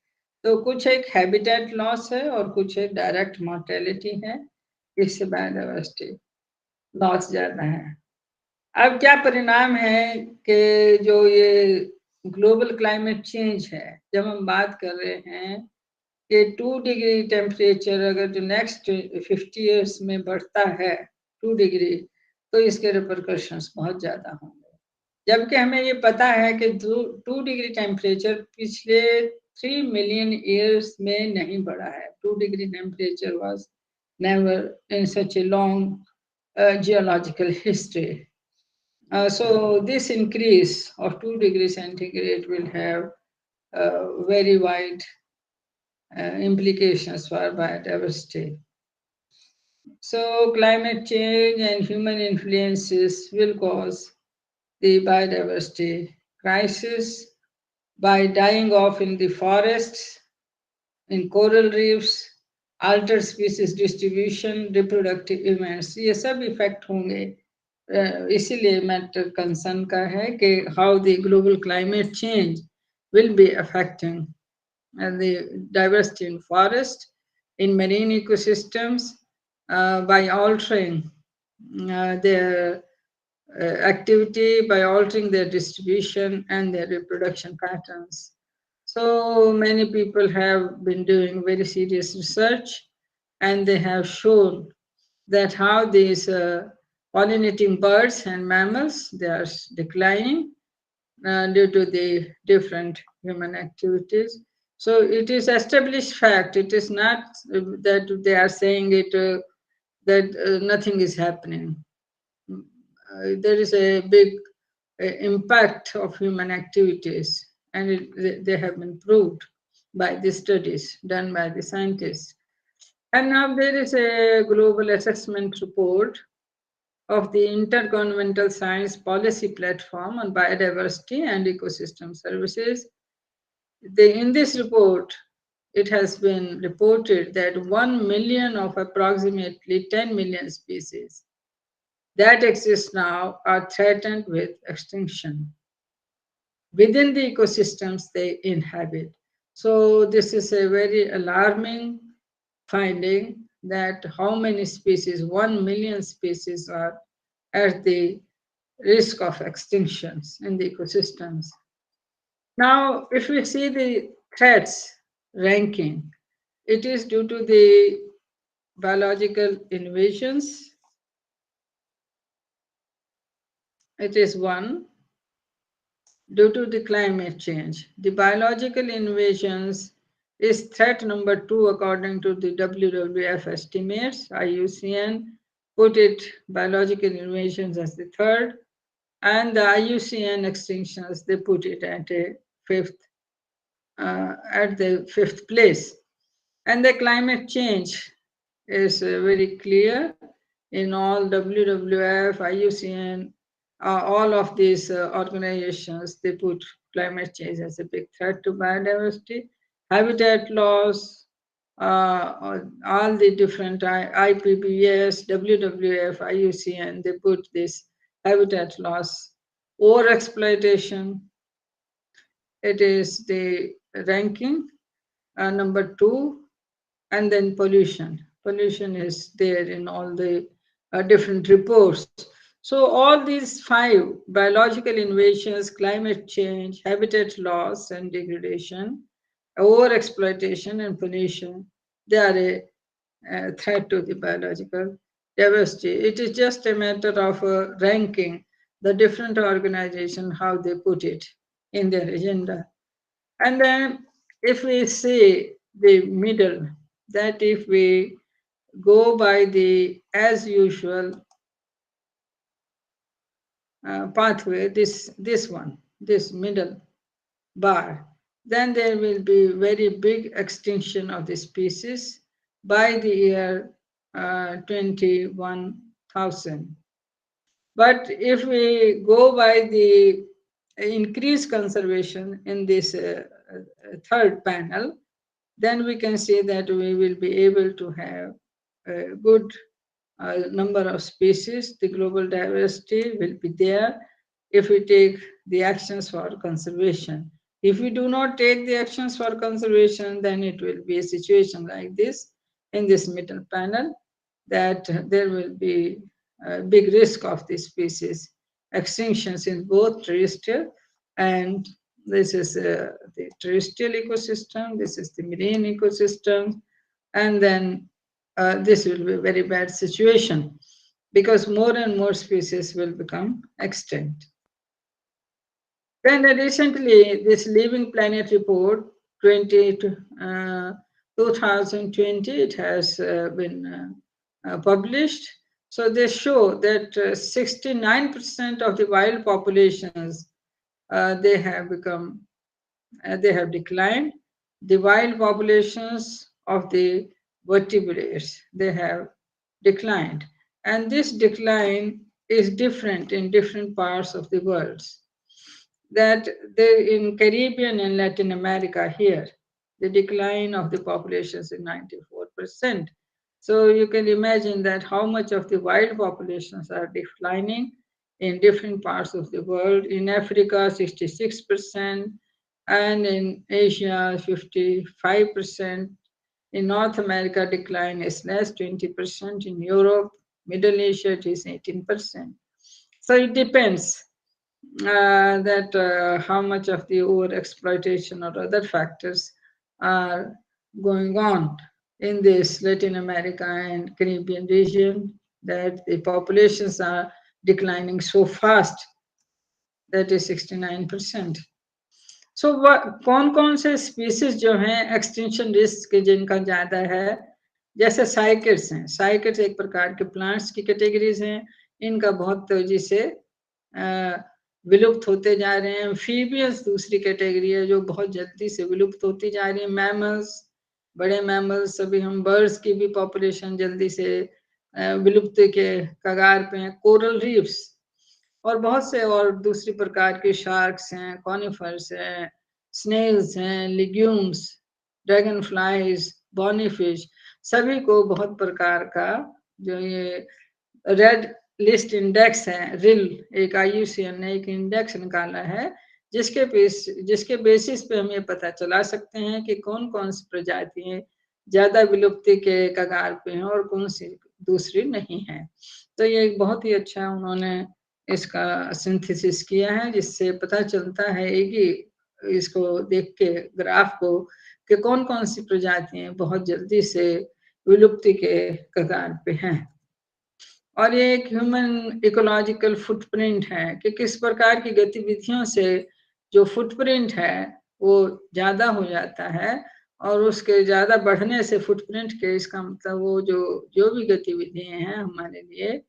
तो कुछ एक हैबिटेट लॉस है और कुछ एक डायरेक्ट मॉर्टेलिटी है, इससे बायोडाइवर्सिटी लॉस ज्यादा है। अब क्या परिणाम है कि जो ये ग्लोबल क्लाइमेट चेंज है, जब हम बात कर रहे हैं कि 2 डिग्री टेम्परेचर अगर जो नेक्स्ट 50 इयर्स में बढ़ता है 2 डिग्री, तो इसके रिपरकशंस बहुत ज्यादा होंगे। जबकि हमें ये पता है कि 2 डिग्री टेम्परेचर पिछले 3 मिलियन ईयर्स में नहीं बढ़ा है। 2 degree temperature was never in such a long geological history. So this increase of 2 degrees centigrade will have very wide implications for biodiversity. So climate change and human influences will cause the biodiversity crisis by dying off in the forests, in coral reefs, altered species distribution, reproductive events. ये सब effect होंगे. इसीलिए matter concern का है कि how the global climate change will be affecting the diversity in forest, in marine ecosystems, by altering their activity, by altering their distribution and their reproduction patterns. So many people have been doing very serious research, and they have shown that how these pollinating birds and mammals, they are declining due to the different human activities. So it is established fact. It is not that they are saying it that nothing is happening. There is a big impact of human activities, and they have been proved by the studies done by the scientists. And now there is a global assessment report of the Intergovernmental Science Policy Platform on Biodiversity and Ecosystem Services. In this report, it has been reported that 1 million of approximately 10 million species that exist now are threatened with extinction within the ecosystems they inhabit. So this is a very alarming finding, that how many species, 1 million species, are at the risk of extinctions in the ecosystems. Now, if we see the threats ranking, it is due to the biological invasions. It is 1. Due to the climate change. The biological invasions is threat number 2 according to the WWF estimates. IUCN put it, biological invasions, as the 3rd, and the IUCN extinctions, they put it at the 5th place. And the climate change is very clear in all WWF, IUCN, all of these organizations, they put climate change as a big threat to biodiversity. Habitat loss, all the different IPBES, WWF, IUCN, they put this habitat loss. Overexploitation, it is the ranking, number 2, and then pollution. Pollution is there in all the different reports. So all these 5, biological invasions, climate change, habitat loss and degradation, overexploitation and pollution, they are a threat to the biological diversity. It is just a matter of ranking the different organizations, how they put it in their agenda. And then if we see the middle, that if we go by the as usual pathway, this one, this middle bar, then there will be very big extinction of the species by the year 21,000. But if we go by the increased conservation in this 3rd panel, then we can see that we will be able to have a good number of species. The global diversity will be there if we take the actions for conservation. If we do not take the actions for conservation, then it will be a situation like this in this middle panel, that there will be a big risk of the species extinctions in both terrestrial, and this is the terrestrial ecosystem, this is the marine ecosystem, and then this will be a very bad situation, because more and more species will become extinct. Then recently, this Living Planet report 2020, it has been published, So they show that 69% of the wild populations they have declined. The wild populations of the vertebrates, they have declined. And this decline is different in different parts of the world. That in Caribbean and Latin America here, the decline of the populations is 94%. So you can imagine that how much of the wild populations are declining in different parts of the world. In Africa, 66%, and in Asia, 55%. In North America, decline is less, 20%. In Europe, Middle Asia, it is 18%. So it depends that how much of the overexploitation or other factors are going on in this Latin America and Caribbean region, that the populations are declining so fast, that is 69%. So कौन से species जो हैं extinction risk जिनका ज्यादा है, जैसे साइकिड्स हैं. साइकिड्स एक प्रकार के प्लांट्स की कैटेगरीज हैं, इनका बहुत तेजी से विलुप्त होते जा रहे हैं. एम्फीबियंस दूसरी कैटेगरी है जो बहुत जल्दी से विलुप्त होती जा रही है. मैमल्स, बड़े मैमल्स, सभी हम बर्ड्स की भी पॉपुलेशन जल्दी से विलुप्त के कगार पे हैं. कोरल रीफ्स और बहुत से और दूसरी प्रकार के शार्क्स हैं, कॉनिफर्स हैं, स्नेल्स हैं, लिग्यूम्स, ड्रैगन फ्लाइज, बॉनीफिश, सभी को बहुत प्रकार का जो ये रेड लिस्ट इंडेक्स है, रिल, एक IUCN ने एक इंडेक्स निकाला है जिसके बेसिस पे हम ये पता चला सकते हैं कि कौन कौन सी प्रजातियां ज्यादा विलुप्ति के कगार पे हैं और कौन सी दूसरी नहीं है. तो ये एक बहुत ही अच्छा उन्होंने इसका सिंथेसिस किया है, जिससे पता चलता है कि इसको देख के ग्राफ को कि कौन कौन सी प्रजातियां बहुत जल्दी से विलुप्ति के कगार पे हैं. और ये एक ह्यूमन इकोलॉजिकल फुटप्रिंट है कि किस प्रकार की गतिविधियों से जो फुटप्रिंट है वो ज्यादा हो जाता है, और उसके ज्यादा बढ़ने से फुटप्रिंट के इसका मतलब वो जो भी गतिविधियां हैं हमारे लिए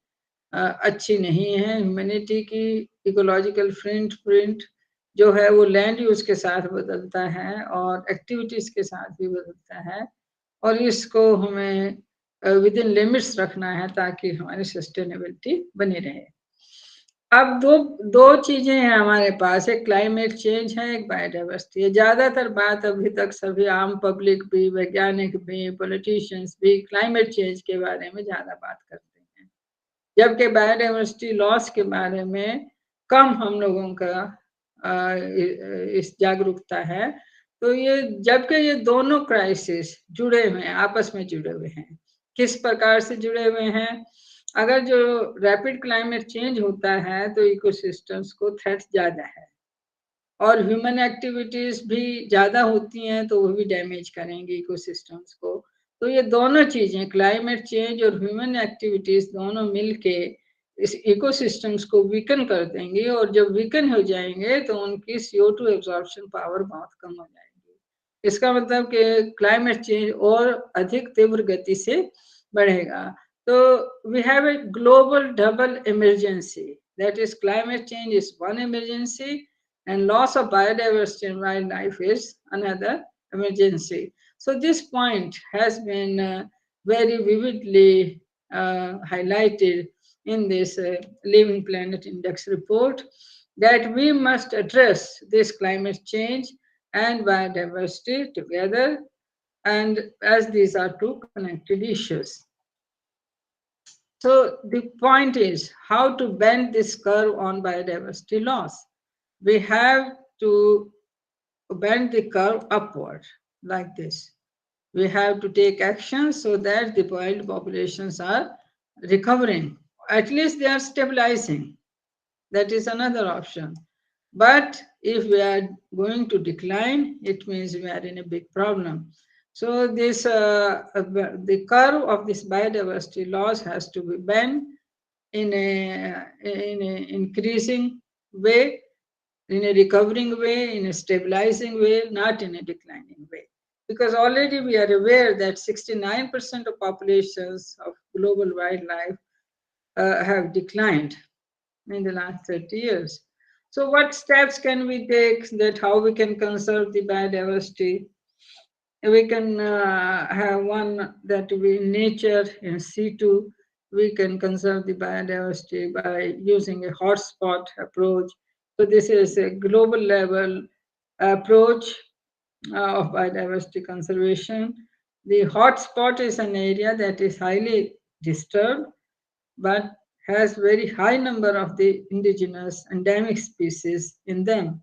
अच्छी नहीं है. ह्यूमैनिटी की इकोलॉजिकल फुटप्रिंट जो है वो लैंड यूज के साथ बदलता है और एक्टिविटीज के साथ भी बदलता है, और इसको हमें विद इन लिमिट्स रखना है ताकि हमारी सस्टेनेबिलिटी बनी रहे. अब दो चीजें हैं हमारे पास, एक क्लाइमेट चेंज है, एक बायोडाइवर्सिटी है. ज्यादातर बात अभी तक सभी आम पब्लिक भी, वैज्ञानिक भी, पॉलिटिशियंस भी क्लाइमेट चेंज के बारे में ज्यादा बात करते हैं, जबकि बायोडाइवर्सिटी लॉस के बारे में कम हम लोगों का इस जागरूकता है. तो ये जबकि ये दोनों क्राइसिस जुड़े हुए हैं, आपस में जुड़े हुए हैं. किस प्रकार से जुड़े हुए हैं? अगर जो रैपिड क्लाइमेट चेंज होता है तो इकोसिस्टम्स को थ्रेट ज्यादा है, और ह्यूमन एक्टिविटीज भी ज्यादा होती हैं तो वो भी डैमेज करेंगे इकोसिस्टम्स को. तो ये दोनों चीजें, क्लाइमेट चेंज और ह्यूमन एक्टिविटीज, दोनों मिलके इस इकोसिस्टम्स को वीकन कर देंगे, और जब वीकन हो जाएंगे तो उनकी CO2 एब्जॉर्प्शन पावर बहुत कम हो जाएगी. इसका मतलब कि क्लाइमेट चेंज और अधिक तीव्र गति से बढ़ेगा. तो we have a global double emergency, that is climate change is one emergency and loss of biodiversity and wildlife is another emergency. So this point has been very vividly highlighted in this Living Planet Index report, that we must address this climate change and biodiversity together, and as these are two connected issues. So the point is how to bend this curve on biodiversity loss. We have to bend the curve upward like this. We have to take action so that the wild populations are recovering. At least they are stabilizing. That is another option. But if we are going to decline, it means we are in a big problem. So this the curve of this biodiversity loss has to be bent in a increasing way, in a recovering way, in a stabilizing way, not in a declining way. Because already we are aware that 69% of populations of global wildlife have declined in the last 30 years. So what steps can we take that how we can conserve the biodiversity? We can have one that we in nature in situ, we can conserve the biodiversity by using a hotspot approach. So this is a global level approach of biodiversity conservation. The hotspot is an area that is highly disturbed but has very high number of the indigenous endemic species in them.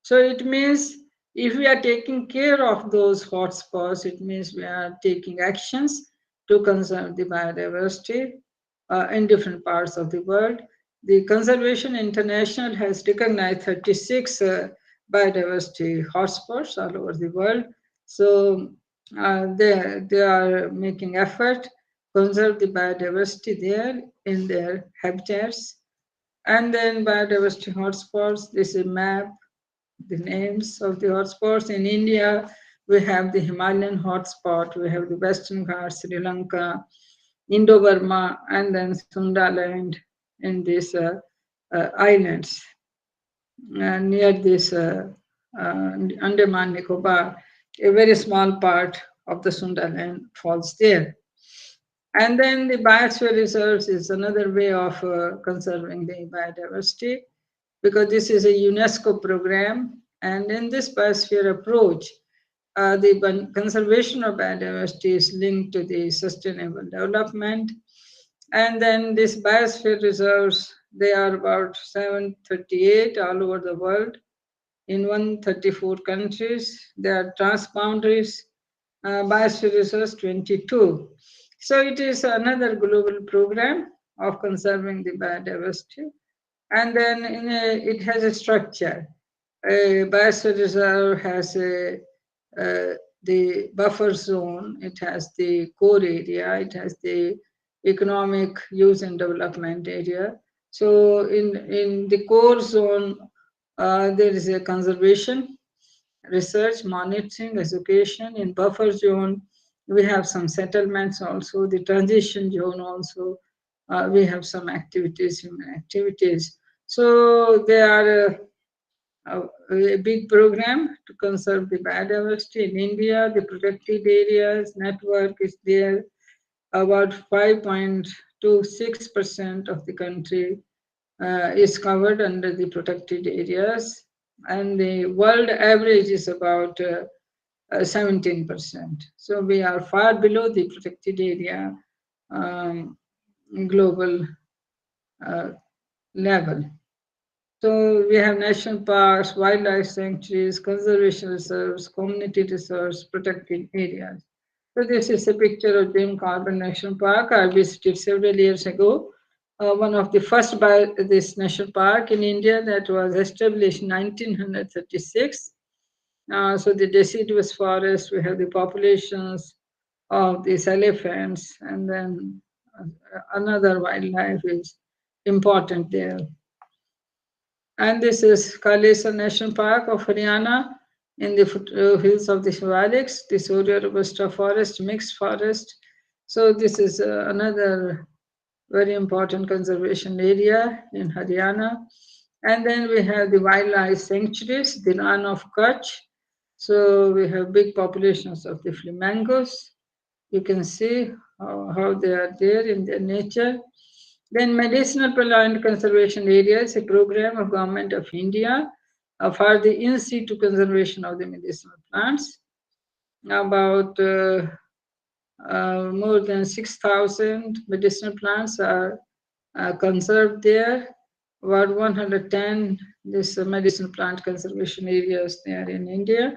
So it means if we are taking care of those hotspots, it means we are taking actions to conserve the biodiversity in different parts of the world. The Conservation International has recognized 36 biodiversity hotspots all over the world. So they are making effort conserve the biodiversity there in their habitats. And then biodiversity hotspots, this is a map, the names of the hotspots. In India, we have the Himalayan hotspot, we have the Western Ghats, Sri Lanka, Indo-Burma, and then Sundaland in these islands near this Andaman Nicobar. A very small part of the Sundaland falls there. And then the biosphere reserves is another way of conserving the biodiversity, because this is a UNESCO program. And in this biosphere approach, the conservation of biodiversity is linked to the sustainable development. And then these biosphere reserves, they are about 738 all over the world in 134 countries. There are transboundaries biosphere reserves 22. So it is another global program of conserving the biodiversity. And then it has a structure. A biosphere reserve has the buffer zone, it has the core area, it has the economic use and development area. So in the core zone, there is a conservation, research, monitoring, education. In buffer zone, we have some settlements also. The transition zone also, we have some activities, human activities. So they are a big program to conserve the biodiversity. In India, the protected areas network is there. About 5.26% of the country is covered under the protected areas, and the world average is about 17%. So we are far below the protected area global level. So we have national parks, wildlife sanctuaries, conservation reserves, community reserves, protected areas. So this is a picture of Jim Corbett National Park. I visited several years ago. One of the first by this national park in India that was established in 1936. So the deciduous forest, we have the populations of these elephants, and then another wildlife is important there. And this is Kalesa National Park of Haryana in the hills of the Shivaliks, the Surya Robusta forest, mixed forest. So this is another very important conservation area in Haryana. And then we have the wildlife sanctuaries, the Ran of Kutch. So we have big populations of the flamingos. You can see how they are there in their nature. Then medicinal plant conservation area is a program of Government of India for the in situ conservation of the medicinal plants. About more than 6,000 medicinal plants are conserved there. About 110 this medicinal plant conservation areas there in India.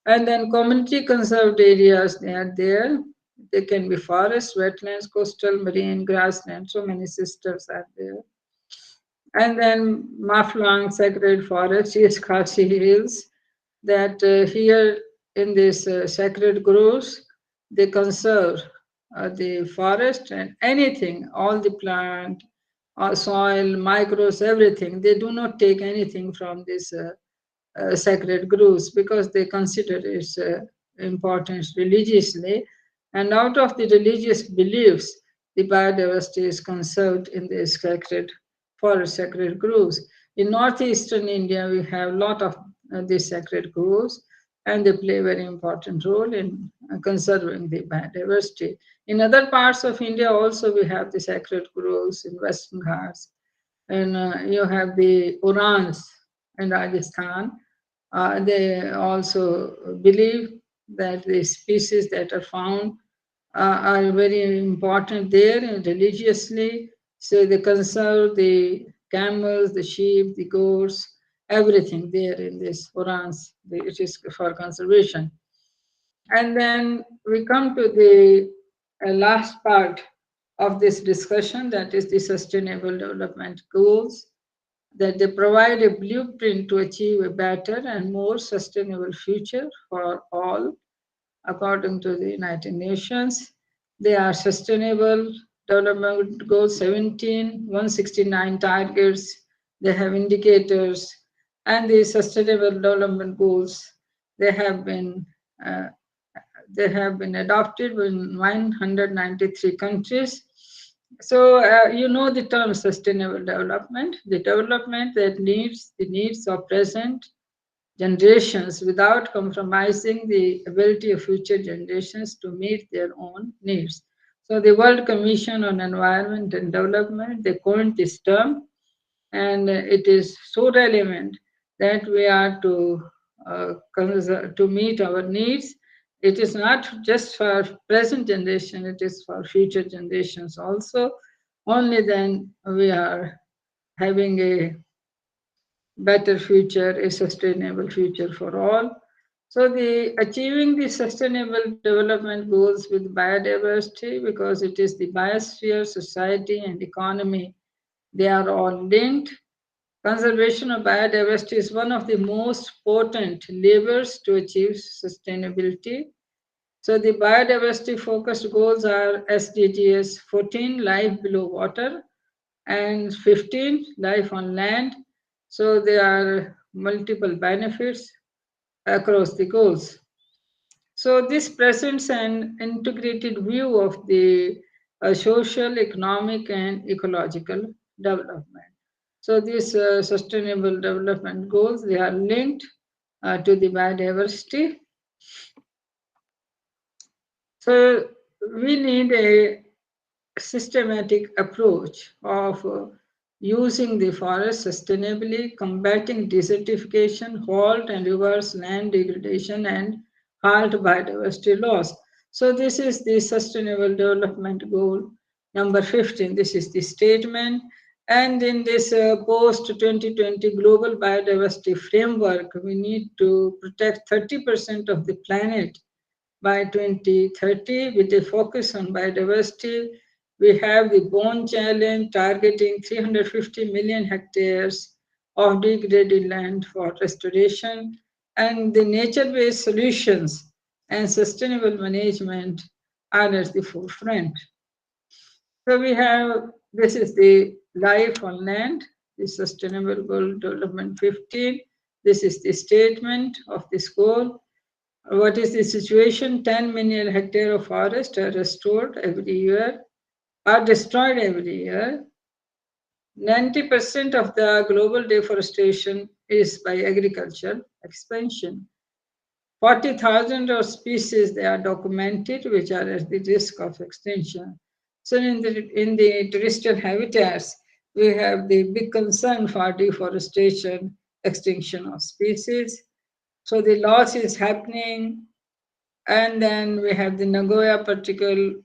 And then community conserved areas, they are there. They can be forests, wetlands, coastal, marine, grassland, so many systems are there. And then Maflang Sacred Forest is Khasi Hills, that here in this sacred groves, they conserve the forest and anything, all the plant, soil, microbes, everything. They do not take anything from this sacred groves because they consider its importance religiously. And out of the religious beliefs, the biodiversity is conserved in the sacred forest, sacred groves. In northeastern India, we have a lot of these sacred groves, and they play a very important role in conserving the biodiversity. In other parts of India also we have the sacred groves in Western Ghats, and you have the Urans in Rajasthan. They also believe that the species that are found are very important there religiously. So they conserve the camels, the sheep, the goats, everything there in this Purans. It is for conservation. And then we come to the last part of this discussion, that is the Sustainable Development Goals, that they provide a blueprint to achieve a better and more sustainable future for all, according to the United Nations. They are Sustainable Development Goals 17, 169 targets, they have indicators, and the Sustainable Development Goals, they have been adopted in 193 countries. So you know the term sustainable development, the development that meets the needs of present generations without compromising the ability of future generations to meet their own needs. So the World Commission on Environment and Development, they coined this term, and it is so relevant that we are to meet our needs. It is not just for present generation, it is for future generations also. Only then we are having a better future, a sustainable future for all. So the achieving the sustainable development goals with biodiversity, because it is the biosphere, society and economy, they are all linked. Conservation of biodiversity is one of the most potent levers to achieve sustainability. So the biodiversity focused goals are SDGs 14, life below water, and 15, life on land. So there are multiple benefits across the goals. So this presents an integrated view of the social, economic, and ecological development. So these sustainable development goals, they are linked to the biodiversity. So we need a systematic approach of using the forest sustainably, combating desertification, halt and reverse land degradation, and halt biodiversity loss. So this is the Sustainable Development Goal number 15. This is the statement. And in this post-2020 global biodiversity framework, we need to protect 30% of the planet by 2030 with a focus on biodiversity. We have the Bone Challenge targeting 350 million hectares of degraded land for restoration, and the nature-based solutions and sustainable management are at the forefront. So we have, this is the life on land, the Sustainable Goal Development 15. This is the statement of this goal. What is the situation? 10 million hectares of forest are restored every year, are destroyed every year. 90% of the global deforestation is by agricultural expansion. 40,000 of species, they are documented, which are at the risk of extinction. So in the terrestrial habitats, we have the big concern for deforestation, extinction of species. So the loss is happening. And then we have the Nagoya Protocol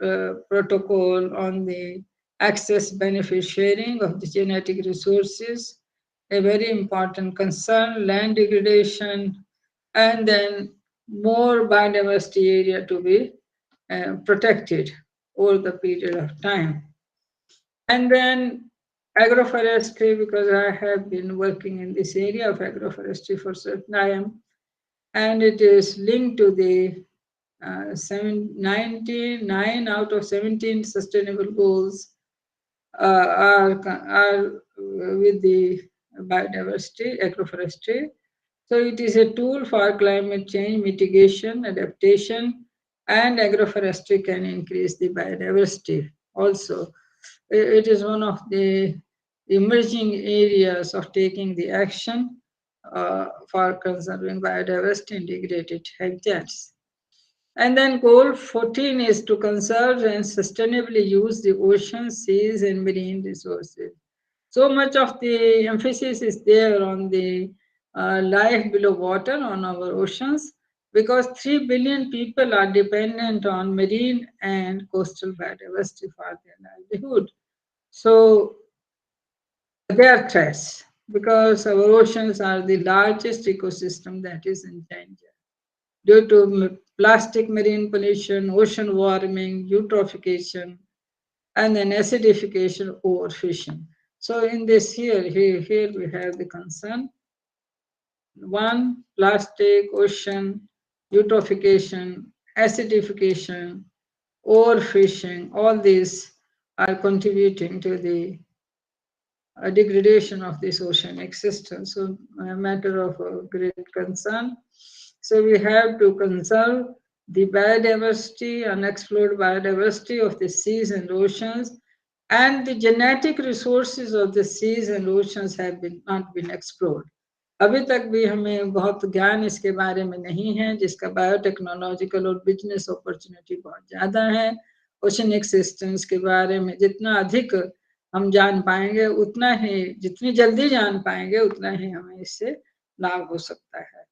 on the access benefit sharing of the genetic resources, a very important concern, land degradation, and then more biodiversity area to be protected over the period of time. And then agroforestry, because I have been working in this area of agroforestry for certain time, and it is linked to the 99 out of 17 sustainable goals are with the biodiversity, agroforestry. So it is a tool for climate change mitigation, adaptation, and agroforestry can increase the biodiversity. also. It is one of the emerging areas of taking the action for conserving biodiversity and degraded habitats. And then goal 14 is to conserve and sustainably use the oceans, seas, and marine resources. So much of the emphasis is there on the life below water, on our oceans, because 3 billion people are dependent on marine and coastal biodiversity for their livelihood. So they are threats because our oceans are the largest ecosystem that is in danger due to plastic marine pollution, ocean warming, eutrophication, and then acidification, overfishing. So in this here we have the concern. One, plastic, ocean, eutrophication, acidification, overfishing, all these are contributing to the degradation of this oceanic system. So a matter of great concern. So we have to conserve the biodiversity, unexplored biodiversity of the seas and oceans, and the genetic resources of the seas and oceans have not been explored. अभी तक भी हमें बहुत ज्ञान इसके बारे में नहीं है, जिसका बायोटेक्नोलॉजिकल और बिजनेस अपॉर्चुनिटी बहुत ज्यादा है. ओशनिक सिस्टम्स के बारे में जितना अधिक हम जान पाएंगे, उतना ही, जितनी जल्दी जान पाएंगे, उतना ही हमें इससे लाभ हो सकता है.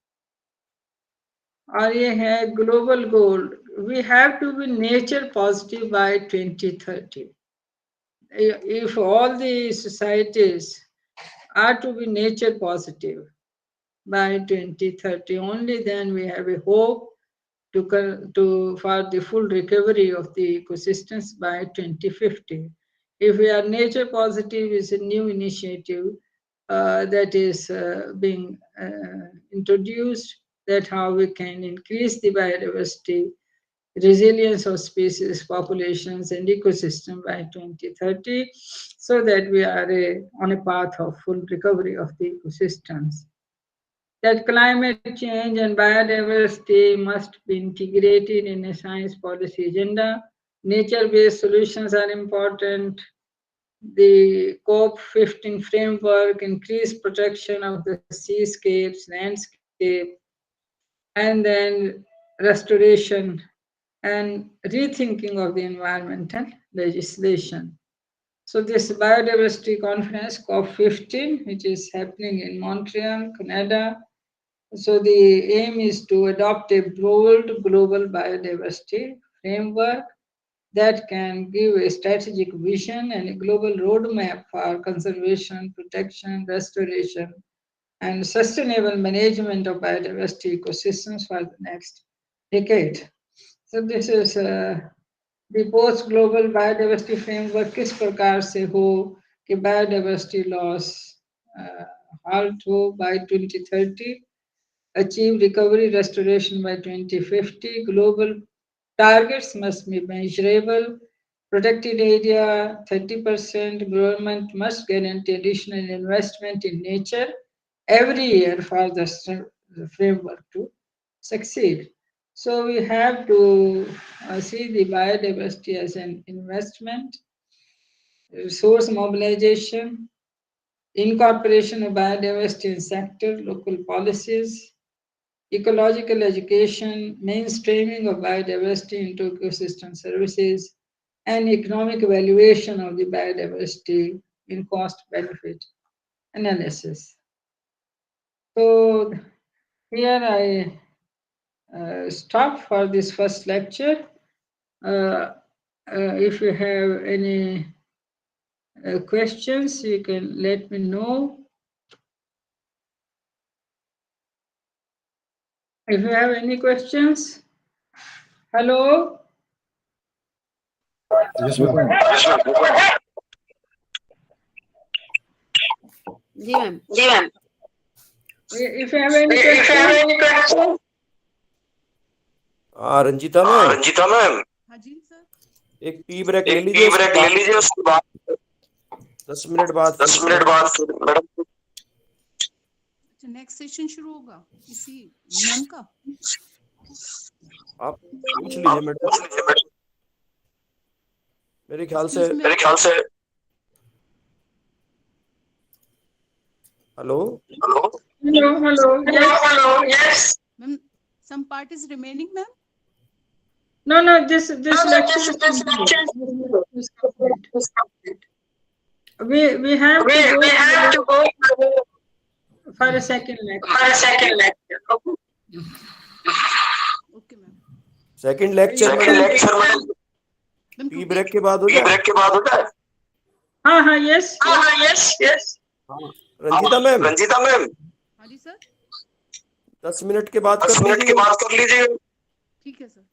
और ये है global goal. We have to be nature positive by 2030. If all the societies are to be nature positive by 2030, only then we have a hope for the full recovery of the ecosystems by 2050. If we are nature positive, is a new initiative that is being introduced, that how we can increase the biodiversity, resilience of species, populations, and ecosystem by 2030, so that we are on a path of full recovery of the ecosystems. That climate change and biodiversity must be integrated in a science policy agenda. Nature-based solutions are important. The COP15 framework, increased protection of the seascapes, landscape, and then restoration and rethinking of the environmental legislation. So this biodiversity conference, COP15, which is happening in Montreal, Canada. So the aim is to adopt a broad global biodiversity framework that can give a strategic vision and a global roadmap for conservation, protection, restoration, and sustainable management of biodiversity ecosystems for the next decade. So this is the post global biodiversity framework. किस प्रकार से हो कि biodiversity loss halt हो by 2030, achieve recovery restoration by 2050. Global targets must be measurable. Protected area 30%. Government must guarantee additional investment in nature every year for the framework to succeed. So we have to see the biodiversity as an investment, resource mobilization, incorporation of biodiversity in sector, local policies, ecological education, mainstreaming of biodiversity into ecosystem services, and economic evaluation of the biodiversity in cost-benefit analysis. So here I stop for this first lecture. If you have any questions, you can let me know. If you have any questions, hello. Yes, ma'am. जी ma'am. If you have any questions, Ranjita ma'am, हाँ जी sir. एक tea break ले लीजिए, उसके बाद 10 minute बाद अच्छा, नेक्स्ट सेशन शुरू होगा इसी मैम का. आप पूछ लीजिए मैडम. मेरे ख्याल से hello Hello, yes. Ma'am, some part is remaining, ma'am. No, this lecture is complete. We have to go for a second lecture. Okay, ma'am. Second lecture tea break के बाद हो जाए। हाँ, yes. रंजीता मैम हाँ जी सर, 10 मिनट के बाद कर लीजिए। ठीक है सर।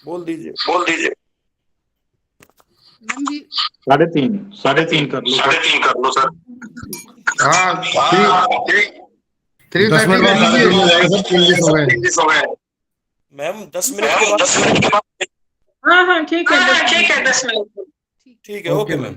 बोल दीजिए। मैम भी 3:30 कर लो सर। हाँ 3:30 में हो जाएगा सर, 3 हो गए। मैम 10 मिनट के बाद। हाँ, ठीक है 10 मिनट। ठीक है, ओके मैम।